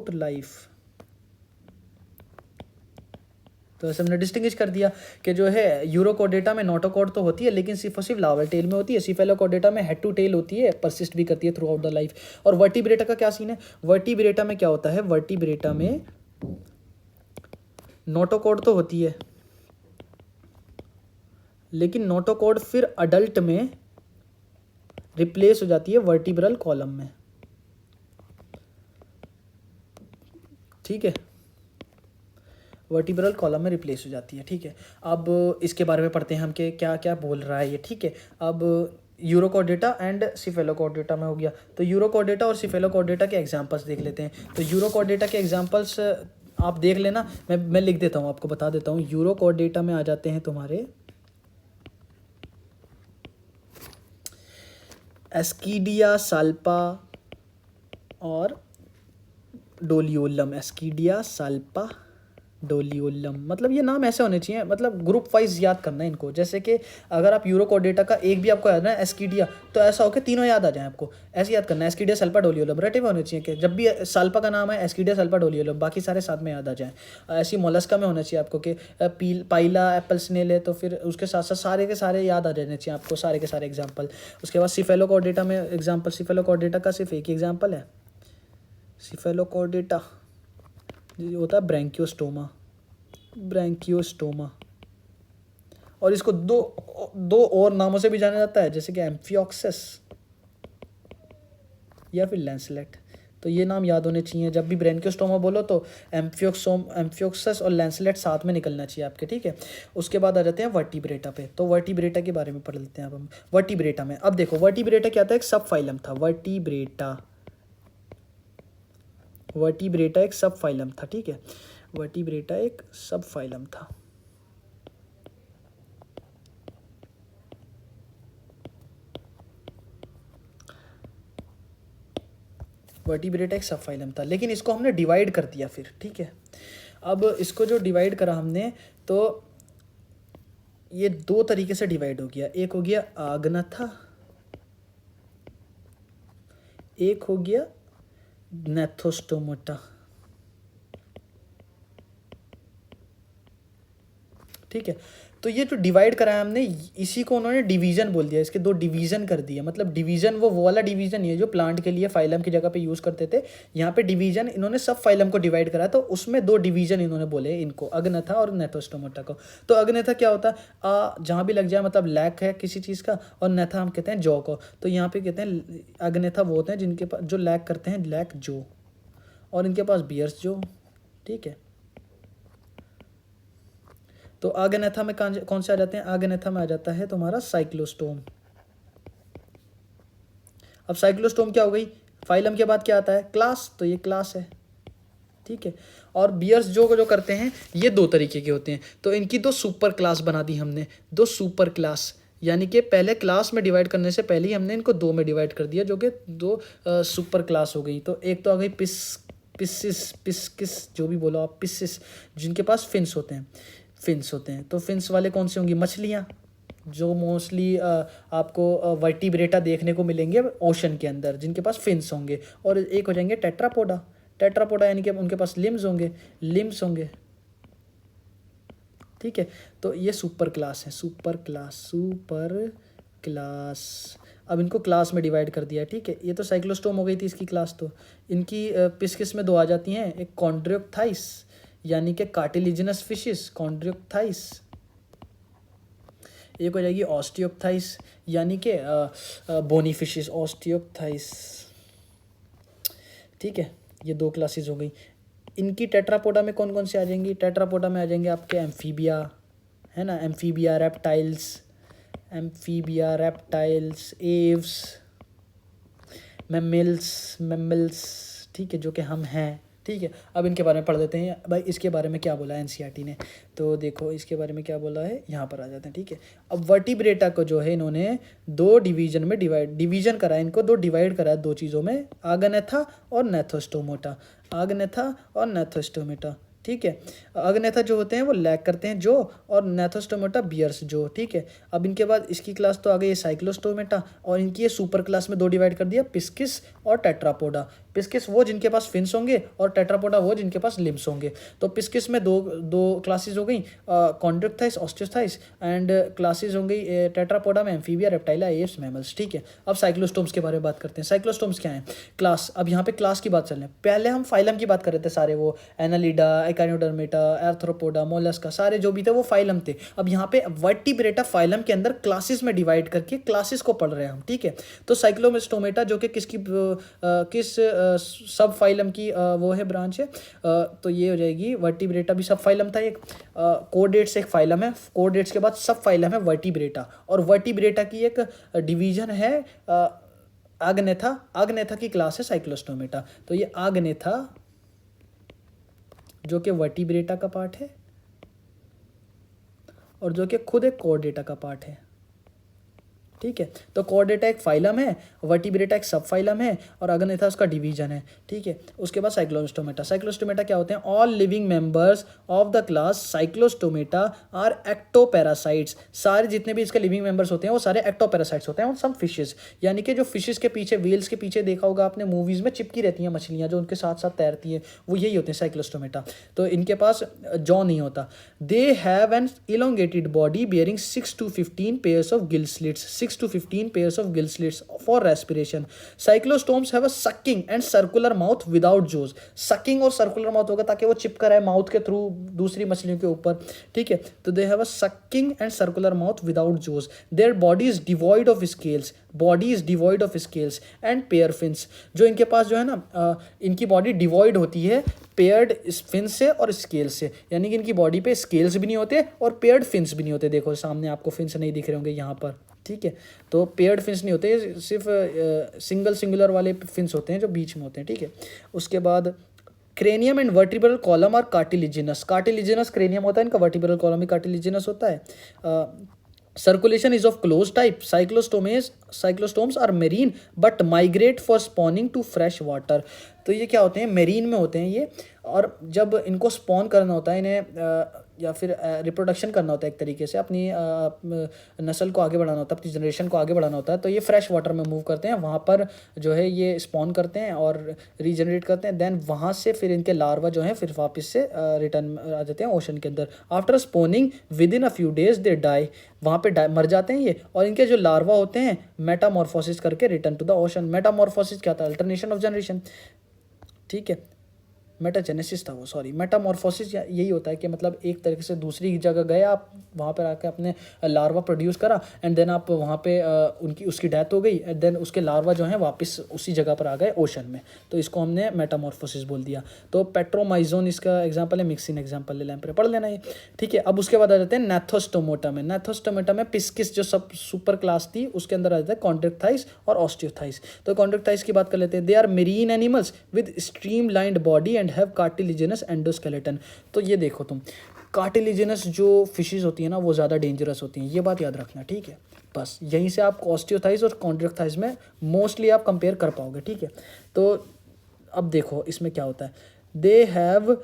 लाइफ। तो ऐसे हमने डिस्टिंग्विश कर दिया कि जो है यूरोकोडेटा में नोटोकॉड तो होती है लेकिन सिर्फ और सिर्फ लार्वल टेल में होती है, सिफेलोकोडेटा में हेड टू टेल होती है, परसिस्ट भी करती है थ्रू आउट द लाइफ। और वर्टिब्रेटा का क्या सीन है, वर्टिब्रेटा में क्या होता है, वर्टिब्रेटा में नोटोकॉड तो होती है लेकिन नोटोकॉड फिर अडल्ट में रिप्लेस हो जाती है वर्टिब्रल कॉलम में, ठीक है, वर्टिब्रल कॉलम में रिप्लेस हो जाती है, ठीक है। अब इसके बारे में पढ़ते हैं हम कि क्या क्या बोल रहा है ये, ठीक है। अब यूरोकोडेटा एंड सिफेलोकोडेटा में हो गया, तो यूरोकोडेटा और सिफेलोकोडेटा के एग्जांपल्स देख लेते हैं। तो यूरोकोडेटा के एग्जांपल्स आप देख लेना, मैं लिख देता हूँ, आपको बता देता हूँ। यूरोकोडेटा में आ जाते हैं तुम्हारे एस्कीडिया साल्पा और डोलियोलम, एस्कीडिया साल्पा डोलियोलम, मतलब ये नाम ऐसे होने चाहिए, मतलब ग्रुप वाइज याद करना है इनको। जैसे कि अगर आप यूरोकोडेटा का एक भी आपको याद है एस्कीडिया, तो ऐसा हो कि तीनों याद आ जाए आपको, ऐसे याद करना है, एस्कीडिया सल्फा डोलियोलम रटे हुए होने चाहिए कि जब भी साल्पा का नाम है एस्कीडिया सल्फा डोलियोलम, बाकी सारे साथ में याद आ जाए। ऐसी मोलस्का में होना चाहिए आपको कि पाइला एप्पल स्नेल है, तो फिर उसके साथ साथ सारे के सारे याद आ जाने चाहिए आपको, सारे के सारे एग्जाम्पल। उसके बाद सिफेलोकोडेटा में एग्जाम्पल, सिफेलोकोडेटा का सिर्फ एक ही एग्जाम्पल है, सिफेलोकोडेटा होता है ब्रैंकियोस्टोमा, ब्रैंकियोस्टोमा, और इसको दो और नामों से भी जाना जाता है, जैसे कि एम्फियोक्सस या फिर लैंसलेट। तो ये नाम याद होने चाहिए, जब भी ब्रैंकियोस्टोमा बोलो तो एम्फियोक्सस और लैंसलेट साथ में निकलना चाहिए आपके, ठीक है। उसके बाद आ जाते हैं वर्टिब्रेटा पे, तो वर्टिब्रेटा के बारे में पढ़ लेते हैं अब हम। वर्टिब्रेटा में अब देखो, वर्टिब्रेटा क्या था, एक सब फाइलम था, वर्टिब्रेटा एक सब फाइलम था, ठीक है, वर्टिब्रेटा एक सब फाइलम था। वर्टिब्रेटा एक सब फाइलम था, लेकिन इसको हमने डिवाइड कर दिया फिर, ठीक है। अब इसको जो डिवाइड करा हमने, तो ये दो तरीके से डिवाइड हो गया, एक हो गया आग्नथा, एक हो गया नेथोस्टोमोटा, ठीक है। तो ये जो डिवाइड कराया हमने, इसी को उन्होंने डिवीजन बोल दिया, इसके दो डिवीजन कर दिया। मतलब डिवीजन वो वाला डिवीजन नहीं है जो प्लांट के लिए फाइलम की जगह पे यूज़ करते थे, यहाँ पे डिवीजन इन्होंने सब फाइलम को डिवाइड करा, तो उसमें दो डिवीजन इन्होंने बोले इनको, अग्नथा और नेथोस्टोमोटा को। तो अग्नथा क्या होता है, जहाँ भी लग जाए, मतलब लैक है किसी चीज़ का, और नेथा हम कहते हैं जौ को। तो यहाँ पे कहते हैं अग्नथा वो होते हैं जिनके पास जो लैक करते हैं, लैक जो, और इनके पास बियर्स जो, ठीक है। तो आगनेथा में कौन से आ जाते हैं, आगनेथा में आ जाता है तुम्हारा साइक्लोस्टोम। अब साइक्लोस्टोम क्या हो गई, फाइलम के बाद क्या आता है, क्लास, तो ये क्लास है, ठीक है। और बियर्स जो करते हैं, ये दो तरीके के होते हैं, तो इनकी दो सुपर क्लास बना दी हमने, दो सुपर क्लास, यानी कि पहले क्लास में डिवाइड करने से पहले ही हमने इनको दो में डिवाइड कर दिया, जो कि दो सुपर क्लास हो गई। तो एक तो आ गई पिस्किस, जो भी बोलो आप, पिसिस, जिनके पास फिन्स होते हैं। तो फिन्स वाले कौन से होंगी, मछलियाँ, जो मोस्टली आपको वर्टिब्रेटा देखने को मिलेंगे ओशन के अंदर, जिनके पास फिन्स होंगे। और एक हो जाएंगे टेट्रापोडा, यानी कि उनके पास लिम्स होंगे, ठीक है। तो ये सुपर क्लास है, सुपर क्लास। अब इनको क्लास में डिवाइड कर दिया, ठीक है। ये तो साइक्लोस्टोम हो गई थी इसकी क्लास, तो इनकी पिस्किस में दो आ जाती हैं, एक कॉन्ड्रियोक्थाइस, यानी कि कार्टिलिजिनस फिशेस, कॉन्ड्रियोक्थाइस, एक हो जाएगी ऑस्टियोक्थाइस, यानी कि बोनी फिशेस, ऑस्टियोक्थाइस, ठीक है। ये दो क्लासेस हो गई। इनकी टेट्रापोडा में कौन कौन से आ जाएंगी, टेट्रापोडा में आ जाएंगे आपके एम्फीबिया, है ना, एम्फीबिया, रेप्टाइल्स, एव्स, मैमल्स, ठीक है, जो कि हम हैं, ठीक है। अब इनके बारे में पढ़ देते हैं भाई, इसके बारे में क्या बोला है एनसीईआरटी ने, तो देखो इसके बारे में क्या बोला है, यहाँ पर आ जाते हैं, ठीक है। अब वर्टिब्रेटा को जो है इन्होंने दो डिवीजन में डिवीजन करा, इनको दो डिवाइड करा दो चीज़ों में, आगनेथा और नेथोस्टोमोटा, ठीक है। अग्नेथा जो होते हैं वो लैक करते हैं जो, और नेथोस्टोमेटा बियर्स जो, ठीक है। अब इनके बाद इसकी क्लास तो आ गई साइक्लोस्टोमेटा, और इनकी ये सुपर क्लास में दो डिवाइड कर दिया, पिस्किस और टेट्रापोडा। पिस्किस वो जिनके पास फिन्स होंगे और टेट्रापोडा वो जिनके पास लिम्स होंगे। तो पिस्किस में दो दो क्लासेस हो गई, कॉन्ड्रिक्टाइस, ऑस्टियोथाइस, एंड क्लासेस हो गई टेट्रापोडा में एम्फीबिया, रेप्टाइला, एप्स, मैमल्स, ठीक है। अब साइक्लोस्टोम्स के बारे में बात करते हैं। साइक्लोस्टोम्स क्या है? क्लास। अब यहाँ पे क्लास की बात चल रही है, पहले हम फाइलम की बात कर रहे थे सारे, वो एनालिडा, एकाइनोडर्मेटा, आर्थ्रोपोडा, मोलस्का, सारे जो भी थे वो फाइलम थे। अब यहाँ पे वर्टिब्रेटा फाइलम के अंदर क्लासेस में डिवाइड करके क्लासेस को पढ़ रहे हैं हम, ठीक है। तो साइक्लोस्टोमेटा जो कि किस सब फाइलम की वो है, ब्रांच है, तो ये हो जाएगी वर्टिब्रेटा भी सब फाइलम था एक, कोडेट्स एक फाइलम है, कोडेट्स के बाद सब फाइलम है वर्टिब्रेटा, और वर्टिब्रेटा की एक डिवीजन है आग्नेथा। आग्नेथा की क्लास है साइक्लोस्टोमेटा। तो ये आग्नेथा जो कि वर्टिब्रेटा का पार्ट है और जो कि खुद एक कोर्डेटा का पार्ट है, ठीक है। तो कोर्डेटा एक फाइलम है, वर्टिब्रेटा एक सब फाइलम है, और अग्नेथा उसका डिवीजन है, ठीक है। उसके बाद साइक्लोस्टोमेटा। साइक्लोस्टोमेटा क्या होते हैं? All living members of the class cyclostomata are ectoparasites. सारे जितने भी इसके लिविंग मेंबर्स होते हैं वो सारे एक्टोपैरासाइट्स होते हैं, और सम फिशेस, यानी कि जो फिशेस के पीछे, व्हेल्स के पीछे देखा होगा आपने मूवीज में चिपकी रहती हैं मछलियाँ जो उनके साथ साथ तैरती हैं, वो यही होते हैं साइक्लोस्टोमेटा। तो इनके पास जॉ नहीं होता। They have an elongated body bearing 6 to 15 pairs of gill slits, 6 to 15 pairs of gill slits for respiration. Cyclostomes have a sucking and circular mouth without jaws. Sucking और circular mouth होगा ताकि वो चिपका रहे mouth के through दूसरी मछलियों के ऊपर, ठीक है। तो they have a sucking and circular mouth without jaws. Their body is devoid of scales. Body is devoid of scales and pair fins. जो इनके पास जो है ना, इनकी बॉडी डिवॉइड होती है पेयर्ड फिन से और स्केल से, यानी कि इनकी बॉडी पे स्केल्स भी नहीं होते और पेयर्ड फिन्स भी नहीं होते। देखो सामने आपको फिन्स नहीं दिख रहे होंगे यहाँ पर, ठीक है। तो पेयर्ड फिन्स नहीं होते, सिर्फ सिंगुलर वाले फिन्स होते हैं जो बीच में होते हैं, ठीक है। उसके बाद cranium and vertebral column are cartilaginous. Cartilaginous cranium होता है इनका, वर्टिब्रल कॉलम भी कार्टिलिजिनस होता है। Circulation is of closed type. Cyclostomes are marine but migrate for spawning to fresh water. तो ये क्या होते हैं? मेरीन में होते हैं ये, और जब इनको स्पॉन करना होता है इन्हें, या फिर रिप्रोडक्शन करना होता है एक तरीके से, अपनी नस्ल को आगे बढ़ाना होता है, अपनी जनरेशन को आगे बढ़ाना होता है, तो ये फ्रेश वाटर में मूव करते हैं, वहाँ पर जो है ये स्पॉन करते हैं और रीजनरेट करते हैं। देन वहाँ से फिर इनके लार्वा जो हैं फिर वापस से रिटर्न आ जाते हैं ओशन के अंदर। After spawning within a few days they die, वहाँ पे मर जाते हैं ये, और इनके जो लार्वा होते हैं मेटामॉर्फोसिस करके return to the ocean. Metamorphosis क्या था? अल्टरनेशन ऑफ जनरेशन, ठीक है। मेटाजेनेसिस था वो, सॉरी। मेटामॉर्फोसिस यही होता है कि मतलब एक तरीके से दूसरी जगह गए आप, वहाँ पर आके अपने लार्वा प्रोड्यूस करा, एंड देन आप वहाँ पे उसकी डेथ हो गई, एंड देन उसके लार्वा जो हैं वापस उसी जगह पर आ गए ओशन में, तो इसको हमने मेटामॉर्फोसिस बोल दिया। तो पेट्रोमाइजोन इसका एग्जाम्पल है, मिक्सिन एग्जाम्पल ले लें, पढ़ लेना ये, ठीक है। अब उसके बाद आ जाते हैं नेथोस्टोमोटा में। नेथोस्टोमोटा में पिस्किस जो सब सुपर क्लास थी उसके अंदर आ जाता है कॉन्ड्रिक्टाइस और ऑस्टियोथाइस। तो कॉन्ड्रिक्टाइस की बात कर लेते हैं। They are marine animals with streamlined body and have cartilaginous endoskeleton. तो ये देखो तुम, कार्टिलिजिनस जो फिशेस होती है ना वो ज़्यादा डेंजरस होती हैं, ये बात याद रखना, ठीक है। बस यहीं से आप ऑस्टियोथाइस और कॉन्ड्रिक्टाइस में मोस्टली आप कंपेयर कर पाओगे, ठीक है। तो अब देखो इसमें क्या होता है। They have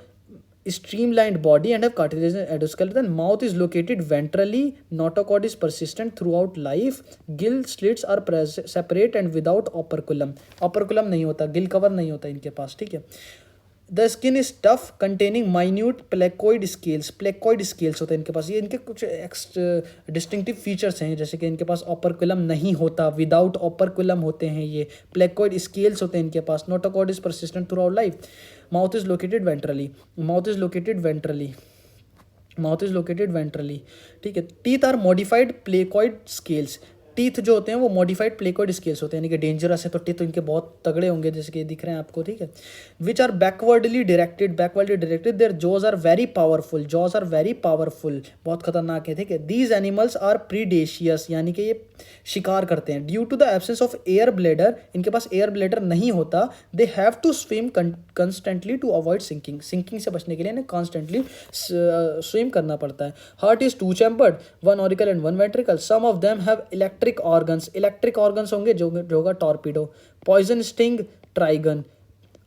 streamlined body and have cartilage and endoskeleton. Mouth is located ventrally. Notochord is persistent throughout life. Gill slits are separate and without operculum. Operculum नहीं होता, gill cover नहीं होता इनके पास, ठीक है। The skin is tough containing minute placoid scales. Placoid scales होते हैं इनके पास। ये इनके कुछ डिस्टिंक्टिव फीचर्स हैं, जैसे कि इनके पास ऑपरकुलम नहीं होता, विदाउट ऑपरकुलम होते हैं ये। प्लेकोइड स्केल्स होते हैं इनके पास। Notochord is persistent throughout life. Mouth is located ventrally. Mouth is located ventrally. Mouth is located ventrally, ठीक है। Teeth are modified placoid scales. Teeth जो होते हैं वो मॉडिफाइड प्लेकोइड स्केल्स होते हैं, यानी कि डेंजरस है तो टीथ तो इनके बहुत तगड़े होंगे, जैसे कि दिख रहे हैं आपको, ठीक है। Which are backwardly directed. Backwardly directed. Their jaws are very powerful. Jaws are very powerful, बहुत खतरनाक है, ठीक है। दीज एनिमल्स आर प्रीडेशियस, यानी कि ये शिकार करते हैं। Due to the absence of air bladder, इनके पास एयर ब्लेडर नहीं होता। They have to swim constantly to avoid sinking. Sinking से बचने के लिए इन्हें कॉन्स्टेंटली स्विम करना पड़ता है। Heart is two chambered, one auricle and one ventricle. Some of them have electric organs. Electric organs होंगे जो होगा Torpedo. Poison sting Trygon.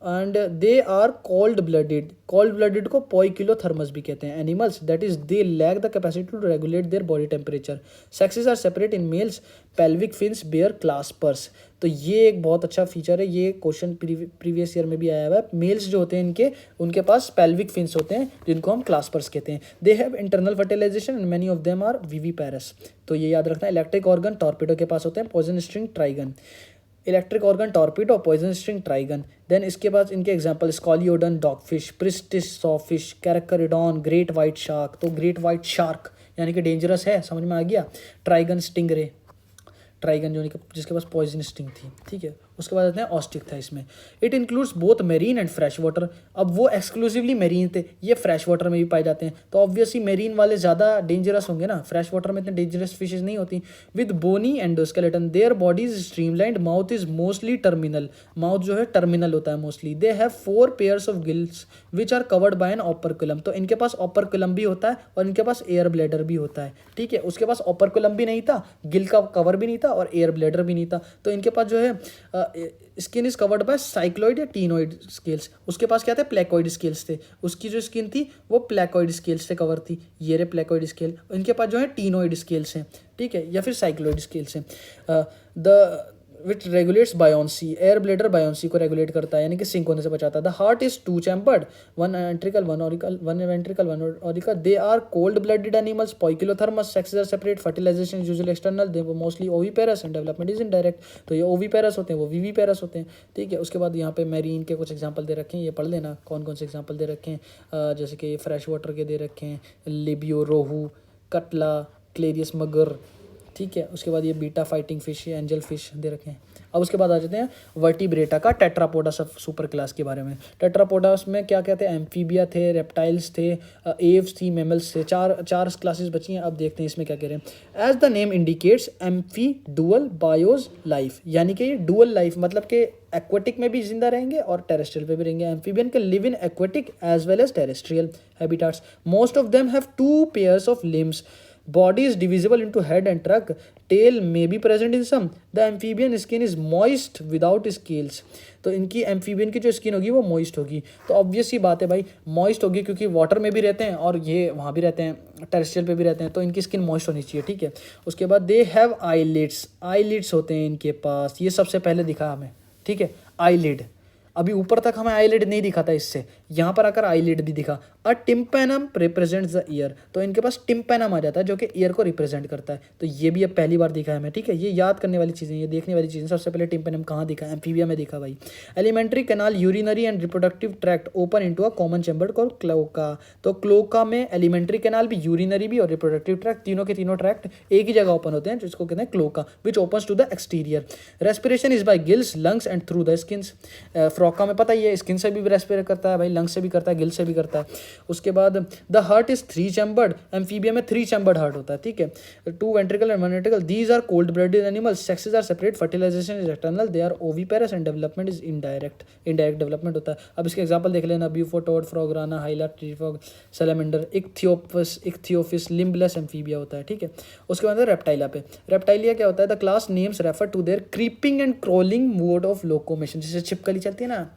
And they are cold blooded को पोइकिलोथर्मस भी कहते हैं animals that is they lack the capacity to regulate their body temperature. Sexes are separate in males, pelvic fins bear claspers. तो ये एक बहुत अच्छा feature है, ये क्वेश्चन प्रीवियस ईयर में भी आया हुआ है। मेल्स जो होते हैं उनके पास पेल्विक फिन्स होते हैं जिनको हम क्लास्पर्स कहते हैं। They have internal fertilization and many of them are viviparous. तो ये याद रखना। इलेक्ट्रिक ऑर्गन टॉर्पिडो के पास होते हैं, poison string Trygon. Electric organ Torpedo, poison string Trygon. Then इसके बाद इनके example Scoliodon dogfish, Pristis sawfish, Carcharodon, great white shark. तो ग्रेट वाइट शार्क यानी कि डेंजरस है, समझ में आ गया। ट्राइगन स्टिंगरे, ट्राइगन जो जिसके पास पॉइजन स्टिंग थी, ठीक है। उसके बाद आते हैं ऑस्टिक था इसमें। It includes both marine and fresh water. अब वो एक्सक्लूसिवली मेरीन थे, ये फ्रेश वाटर में भी पाए जाते हैं, तो ऑब्वियसली मेरीन वाले ज़्यादा डेंजरस होंगे ना, फ्रेश वाटर में इतने डेंजरस फिशेज नहीं होती। With bony endoskeleton, their body is streamlined, mouth is mostly terminal. Mouth जो है टर्मिनल होता है mostly. They have 4 pairs of gills which are covered by an operculum. तो इनके पास ऑपरकुलम भी होता है और इनके पास एयर ब्लैडर भी होता है, ठीक है। उसके पास ऑपरकुलम भी नहीं था, गिल का कवर भी नहीं था और एयर ब्लैडर भी नहीं था। तो इनके पास जो है skin is covered bye cycloid या टीनोइड स्केल्स। उसके पास क्या थे, प्लेकॉइड स्केल्स थे। उसकी जो स्किन थी वो प्लेकॉइड स्केल्स से कवर थी। ये रे प्लेकॉइड स्केल। इनके पास जो है टीनोइड स्केल्स हैं, ठीक है, या फिर साइक्लॉइड स्केल्स हैं। The which regulates buoyancy, air bladder buoyancy को रेगुलेट करता है, यानी कि सिंक होने से बचाता है। The heart is 2 chambered, 1 ventricle 1 auricle, 1 ventricle 1 auricle. They are cold blooded animals, poikilothermous. Sexes are separate, fertilisation is usually external, they mostly oviparous and development is indirect. तो ये ओविपेरस होते हैं, वो विविपेरस होते हैं, ठीक है। उसके बाद यहाँ पे मैरीन के कुछ एग्जाम्पल दे रखे हैं, ये पढ़ लेना कौन कौन से एग्जाम्पल दे रखे हैं। जैसे कि फ्रेश वाटर के दे रखे हैं, लिबियो रोहू, कटला, क्लेरियस मगर, ठीक है। उसके बाद ये betta fighting fish, angel fish दे रखे हैं। अब उसके बाद आ जाते हैं वर्टिब्रेटा का टेट्रापोडा सब सुपर क्लास के बारे में। टेट्रापोडास में क्या क्या थे, एम्फीबिया थे, रेप्टाइल्स थे, एव्स थी, मेमल्स थे। चार क्लासेस बची हैं। अब देखते हैं इसमें क्या कह रहे हैं। As the name indicates, amphi dual bios life, यानी कि डुअल लाइफ मतलब कि एक्वेटिक में भी जिंदा रहेंगे और टेरेस्ट्रियल पे भी रहेंगे। एम्फीबियन के live in aquatic as well as terrestrial habitats. Most of them have 2 pairs of limbs, body is divisible into head and trunk, tail may be present in some, the amphibian skin is moist without scales। तो इनकी amphibian की जो skin होगी वो moist होगी। तो obvious ही बात है भाई, मॉइस्ट होगी क्योंकि वाटर में भी रहते हैं और ये वहाँ भी रहते हैं, टेरेस्ट्रियल पे भी रहते हैं, तो इनकी स्किन मॉइस्ट होनी चाहिए, ठीक है। उसके बाद दे हैव आईलिड्स, आईलिड्स होते हैं इनके पास, ये सबसे पहले दिखा हमें, ठीक है, आईलिड। अभी ऊपर तक हमें आईलिड नहीं दिखा था, इससे यहाँ पर आकर आईलिड भी दिखा। अ टिम्पेनम रिप्रेजेंट्स द ईयर, तो इनके पास टिम्पेनम आ जाता है जो कि ईयर को रिप्रेजेंट करता है। तो ये भी अब पहली बार दिखा है हमें, ठीक है। ये याद करने वाली चीज़ें, ये देखने वाली चीज़ें। सबसे पहले टिम्पेनम कहाँ दिखा है, एम्फीबिया में दिखा भाई। Alimentary canal, urinary and reproductive tract open into a common chamber called cloaca. तो क्लोका में एलिमेंट्री कैनाल भी, यूरिनरी भी और रिप्रोडक्टिव ट्रैक्ट, तीनों के तीनों ट्रैक्ट एक ही जगह ओपन होते हैं, जिसको कहते हैं cloaca, which opens to the exterior. Respiration is by gills, lungs and through the skins. फ्रॉका में पता ही है, स्किन से भी रेस्पिरेट करता है भाई, लंग्स से भी करता है, गिल से भी करता है। उसके बाद the heart is 3 chambered, amphibia में 3 चैम्बर्ड हार्ट होता है, ठीक है। 2 ventricle and 1 ventricle. These are cold blooded animals, sexes are separate, fertilisation is external, they are oviparous and development is indirect, indirect development होता है। अब इसके एग्जांपल देख लेना, bufo toad, frog rana, hyla, tree frog, salamander, ichthyophis limbless amphibia होता है, ठीक है। उसके बाद रेप्टाइला पे, रेप्टाइलिया क्या होता है, the class names refer to their creeping and crawling mode of locomotion. जैसे छिपकली चलती है ना,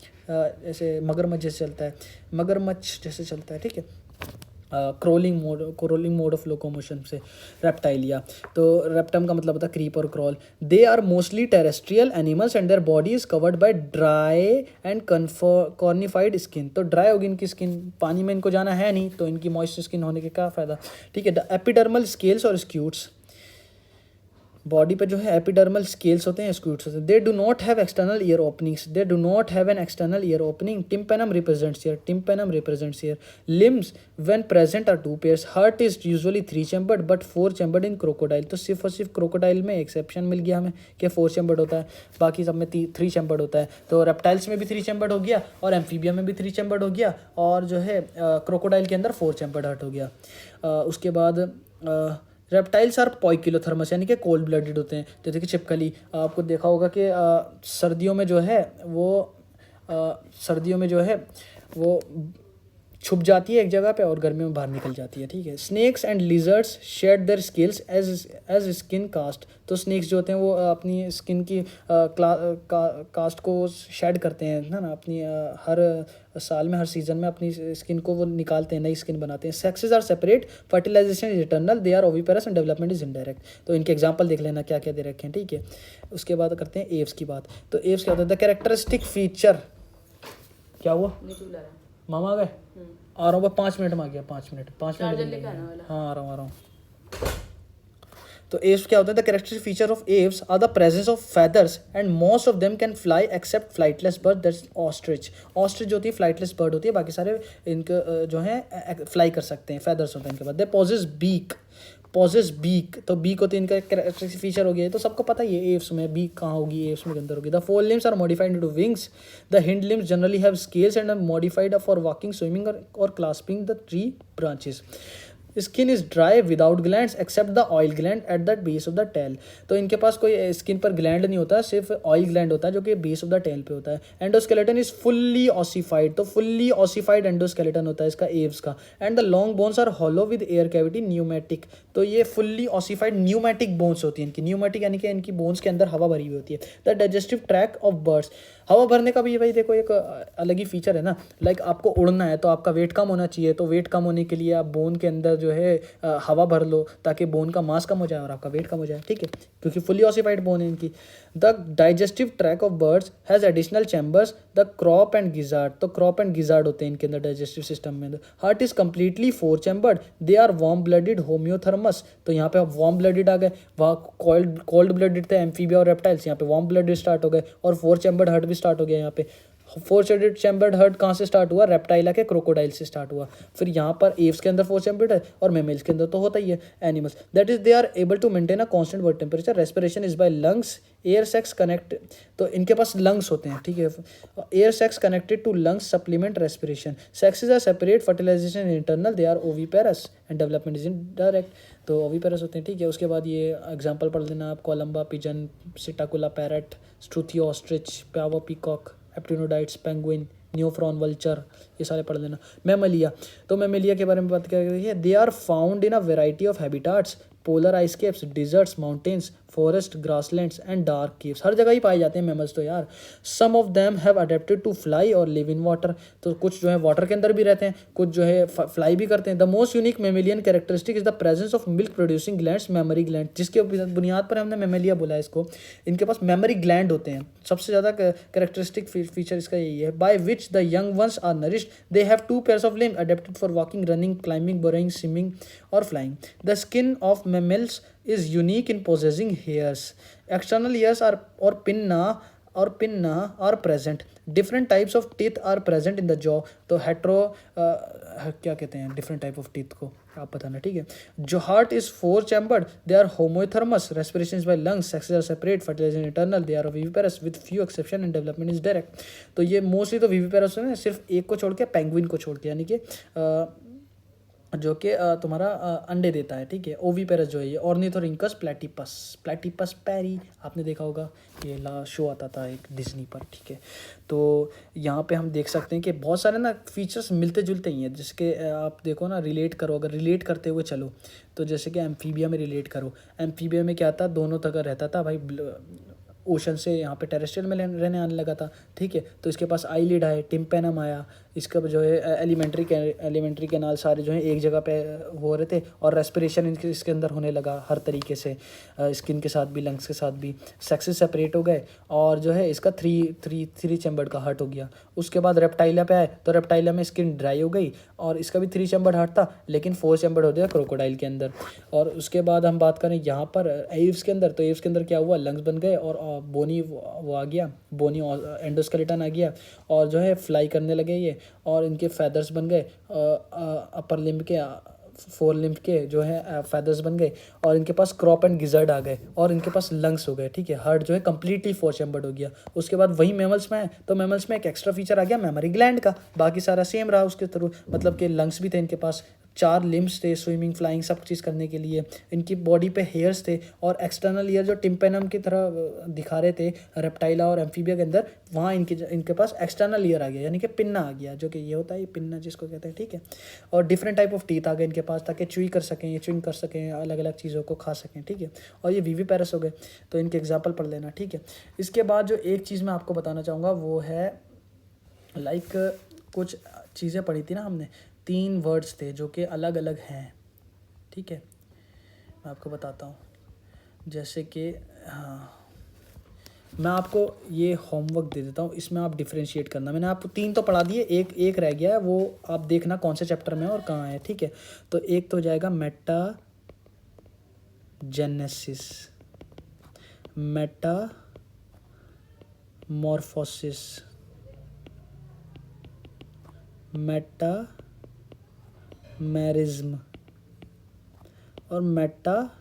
ऐसे मगरमच्छ जैसे चलता है, मगरमच्छ जैसे चलता है, ठीक है। क्रोलिंग मोड ऑफ लोकोमोशन से रेप्टाइलिया। तो रेप्टम का मतलब होता है क्रीप और crawl. They are mostly terrestrial animals and their body is covered by dry and cornified skin. तो ड्राई होगी इनकी स्किन, पानी में इनको जाना है नहीं, तो इनकी मॉइस्ट स्किन होने के क्या फ़ायदा, ठीक है। द एपिडर्मल स्केल्स और स्क्यूट्स, बॉडी पे जो है एपिडर्मल स्केल्स होते हैं, स्क्यूट्स होते हैं। They do not have external ear openings, they do not have an external ear opening. Tympanum represents ear, tympanum represents ear. Limbs when present are 2 pairs. Heart is usually 3 chambered but 4 chambered in crocodile. तो सिर्फ और सिर्फ crocodile में exception मिल गया हमें कि 4 chambered होता है, बाकी सब में 3 चैम्बर्ड होता है। तो रेप्टाइल्स में भी 3 चैम्बर्ड हो गया और एम्फीबिया में भी 3 चैम्बर्ड हो गया और जो है क्रोकोडाइल के अंदर 4 चैम्बर्ड हार्ट हो गया। उसके बाद रेप्टाइल्स आर पोइकिलोथर्मस, यानी कि कोल्ड ब्लडेड होते हैं। जैसे कि छिपकली, आपको देखा होगा कि सर्दियों में जो है वो छुप जाती है एक जगह पे और गर्मियों में बाहर निकल जाती है, ठीक है। Snakes and lizards shed their skills as skin cast. तो स्नेक्स जो होते हैं वो अपनी स्किन की कास्ट को शेड करते हैं ना अपनी हर साल में, हर सीजन में अपनी स्किन को वो निकालते हैं, नई स्किन बनाते हैं। Sexes are separate, fertilisation is eternal, they are oviparous and development is indirect. तो इनके एग्जांपल देख लेना क्या क्या दे रखे हैं, ठीक है। उसके बाद करते हैं एव्स की बात। तो एव्स क्या होता है? द कैरेक्टरिस्टिक फीचर, क्या हुआ मामा आ गए? आ रहा हूँ, 5 मिनट में आ गया, 5 मिनट हाँ आ रहा हूँ। तो एव्स क्या होता है? The characteristic feature of aves are the presence of feathers and most of them can fly except flightless bird, that's ostrich. Ostrich जो होती है फ्लाइटलेस बर्ड होती है, बाकी सारे इनके जो हैं फ्लाई कर सकते हैं, फेदर्स होते हैं इनके बाद। दे पॉजेस बीक, तो बीक होती है इनका कैरेक्टरिस्टिक फीचर हो गया। तो सबको पता ही है एव्स में बीक कहाँ होगी, एव्स में अंदर होगी। The fore limbs are modified into wings, the hind limbs generally have scales and are modified for walking, swimming और clasping the tree branches. Skin is dry without glands except the oil gland at the base of the tail. तो इनके पास कोई skin पर gland नहीं होता, सिर्फ oil gland होता है जो कि बेस ऑफ द टेल पे होता है। एंडोस्केलेटन इज फुल्ली ऑसिफाइड, तो फुल्ली ऑसिफाइड एंडोस्केलेटन होता है इसका एव्स का। And the long bones are hollow with air cavity pneumatic. तो ये फुल्ली ऑसिफाइड न्यूमेटिक बोन्स होती है इनकी। न्यूमेटिक यानी कि इनकी बोन्स के अंदर हवा भरी हुई होती है। The digestive tract of birds, हवा भरने का भी भाई देखो एक अलग ही फीचर है ना। लाइक आपको उड़ना है तो आपका वेट कम होना चाहिए, तो वेट कम होने के लिए आप बोन के अंदर जो है हवा भर लो ताकि बोन का मास कम हो जाए और आपका वेट कम हो जाए, ठीक है, क्योंकि फुली ऑसिफाइड बोन है इनकी। The digestive tract of birds has additional chambers, the crop and gizzard. तो क्रॉप एंड गिजार्ड होते हैं इनके अंदर डाइजेस्टिव सिस्टम में। Heart is completely 4 chambered, they are warm blooded homeothermous. तो यहाँ पे वार्म ब्लडेड आ गए, वहाँ कोल्ड ब्लडेड थे एम्फीबिया और रेप्टाइल्स, यहाँ पे वार्म ब्लडेड स्टार्ट हो गए और 4 चैम्बर्ड हार्ट भी स्टार्ट हो गया यहाँ पे। 4 चैम्बर्ड हर्ट कहाँ से स्टार्ट हुआ? रेप्टाइला के क्रोकोडाइल से स्टार्ट हुआ। फिर यहाँ पर एव्स के अंदर 4 चैम्बर्ड है और मेमल्स के अंदर तो होता ही है animals. That is they are able to maintain a constant body temperature, respiration is by lungs, air sacs connect. तो इनके पास लंग्स होते हैं, ठीक है। Air sacs connected to lungs supplement respiration. Sexes are separate, fertilisation internal, they are oviparous and development is indirect. तो oviparous होते हैं, ठीक है। उसके बाद ये एग्जाम्पल पढ़ लेना आप, Columba pigeon, Psittacula parrot, Struthio ostrich, Pavo peacock, Aptenodytes penguin, Neophron vulture, ये सारे पढ़ लेना। मैमलिया, तो मैमलिया के बारे में बात कर रही है। They are found in a variety of habitats, polar ice caps, deserts, mountains, forest, grasslands and dark caves. हर जगह ही पाए जाते हैं मैमल्स तो यार। Some of them have adapted to fly और लिव इन वाटर। तो कुछ जो है वाटर के अंदर भी रहते हैं, कुछ जो है फ्लाई भी करते हैं। The most unique mammalian characteristic is the presence of milk producing glands, mammary gland, जिसके बुनियाद पर हमने मेमेलिया बोला है इसको। इनके पास मेमरी ग्लैंड होते हैं, सबसे ज़्यादा कैरेक्टरिस्टिक फीचर इसका यही है। By which the young ones are nourished, they have 2 pairs of limb adapted for walking, running, climbing, burrowing, swimming और flying. The skin of mammals is unique in possessing hairs. External ears or pinna are present. Different types of teeth are present in the jaw. तो क्या कहते हैं different type of teeth को आप बताना, ठीक है। जो heart is 4 chambered, they are homoiothermous, respiration by lungs, sexes are separate, fertilisation internal, they are viviparous with few exception and development is direct. तो ये मोस्टली तो विविपेरस है, सिर्फ एक को छोड़ के, पेंगुइन को छोड़ के, यानी कि जो कि तुम्हारा अंडे देता है, ठीक है। ओविपेरस जो है ये ऑर्निथोरिंकस प्लैटिपस पैरी, आपने देखा होगा, ये शो आता था एक डिज्नी पर, ठीक है। तो यहाँ पे हम देख सकते हैं कि बहुत सारे ना फीचर्स मिलते जुलते ही हैं, जिसके आप देखो ना, रिलेट करो, अगर रिलेट करते हुए चलो तो जैसे कि एम्फीबिया में रिलेट करो। एम्फीबिया में क्या था, दोनों तक रहता था भाई, ओशन से यहाँ पे टेरेस्ट्रियल में रहने आने लगा था, ठीक है। तो इसके पास आईलिड आए, टिम्पेनम आया, इसका जो है एलिमेंट्री कैनाल सारे जो है एक जगह पे हो रहे थे और रेस्पिरेशन इसके अंदर होने लगा हर तरीके से, स्किन के साथ भी, लंग्स के साथ भी। सेक्सेस सेपरेट हो गए और जो है इसका थ्री चैम्बर्ड का हार्ट हो गया। उसके बाद रेप्टाइला पे आए तो रेप्टाइला में स्किन ड्राई हो गई और इसका भी 3 चैम्बर्ड हार्ट था, लेकिन 4 चैम्बर्ड हो गया क्रोकोडाइल के अंदर। और उसके बाद हम बात करें यहाँ पर एव्स के अंदर, तो एव्स के अंदर क्या हुआ, लंग्स बन गए और बोनी वो आ गया, बोनी एंडोस्केलेटन आ गया और जो है फ्लाई करने लगे ये, और इनके फैदर्स बन गए, अपर लिम्ब के, 4 लिम्ब के जो है फैदर्स बन गए, और इनके पास क्रॉप एंड गिजर्ड आ गए, और इनके पास लंग्स हो गए, ठीक है। हार्ट जो है कम्प्लीटली 4 चैम्बर्ड हो गया। उसके बाद वही मैमल्स में है, तो मैमल्स में एक एक्स्ट्रा फीचर आ गया मेमोरी ग्लैंड का, बाकी सारा सेम रहा उसके थ्रू, मतलब कि लंग्स भी थे इनके पास, 4 लिम्स थे, स्विमिंग फ्लाइंग सब चीज़ करने के लिए। इनकी बॉडी पे हेयर्स थे और एक्सटर्नल ईयर जो टिम्पेनम की तरह दिखा रहे थे रेप्टाइला और एम्फीबिया के अंदर, वहाँ इनके पास एक्सटर्नल ईयर आ गया, यानी कि पिन्ना आ गया, जो कि ये होता है, ये पिन्ना जिसको कहते हैं, ठीक है। और डिफरेंट टाइप ऑफ टीथ आ गए इनके पास, ताकि च्यूई कर सकें, ये च्यूइंग कर सकें, अलग अलग चीज़ों को खा सकें, ठीक है। और ये विविपेरस हो गए, तो इनके एग्जाम्पल पढ़ लेना, ठीक है। इसके बाद जो एक चीज़ मैं आपको बताना चाहूँगा वो है लाइक कुछ चीज़ें पढ़ी थी ना हमने, 3 वर्ड्स थे जो कि अलग अलग हैं, ठीक है। मैं आपको बताता हूँ, जैसे कि हाँ, मैं आपको ये होमवर्क दे देता हूँ, इसमें आप डिफ्रेंशिएट करना। मैंने आपको 3 तो पढ़ा दिए, एक रह गया है, वो आप देखना कौन से चैप्टर में है और कहाँ है, ठीक है। तो एक तो हो जाएगा मेटाजेनेसिस, मेटामॉर्फोसिस, मेटामेरिज्म और मेटास्टेसिस।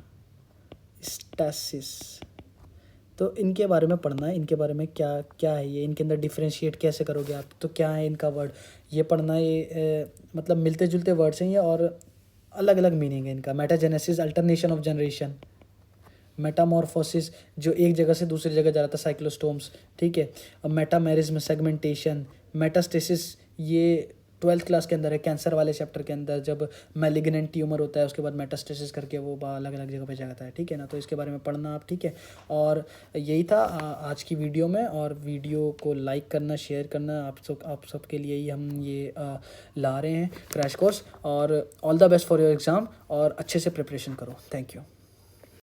तो इनके बारे में पढ़ना है, इनके बारे में क्या क्या है ये, इनके अंदर डिफ्रेंशिएट कैसे करोगे आप, तो क्या है इनका वर्ड, ये पढ़ना है। ये मतलब मिलते जुलते वर्ड्स हैं ये और अलग अलग मीनिंग है इनका। Metagenesis alternation of generation, Metamorphosis जो एक जगह से दूसरी जगह जा रहा था, साइक्लोस्टोम्स, ठीक है। और मेटामेरिज्म सेगमेंटेशन, मेटास्टेसिस ये 12th क्लास के अंदर है, कैंसर वाले चैप्टर के अंदर, जब मैलिग्नेंट ट्यूमर होता है उसके बाद मेटास्टेसिस करके वो अलग अलग जगह पे जाता है, ठीक है ना। तो इसके बारे में पढ़ना आप, ठीक है। और यही था आज की वीडियो में, और वीडियो को लाइक करना, शेयर करना, आप सब के लिए ही हम ये ला रहे हैं क्रैश कोर्स। और all the best for your exam, और अच्छे से प्रिपरेशन करो। Thank you.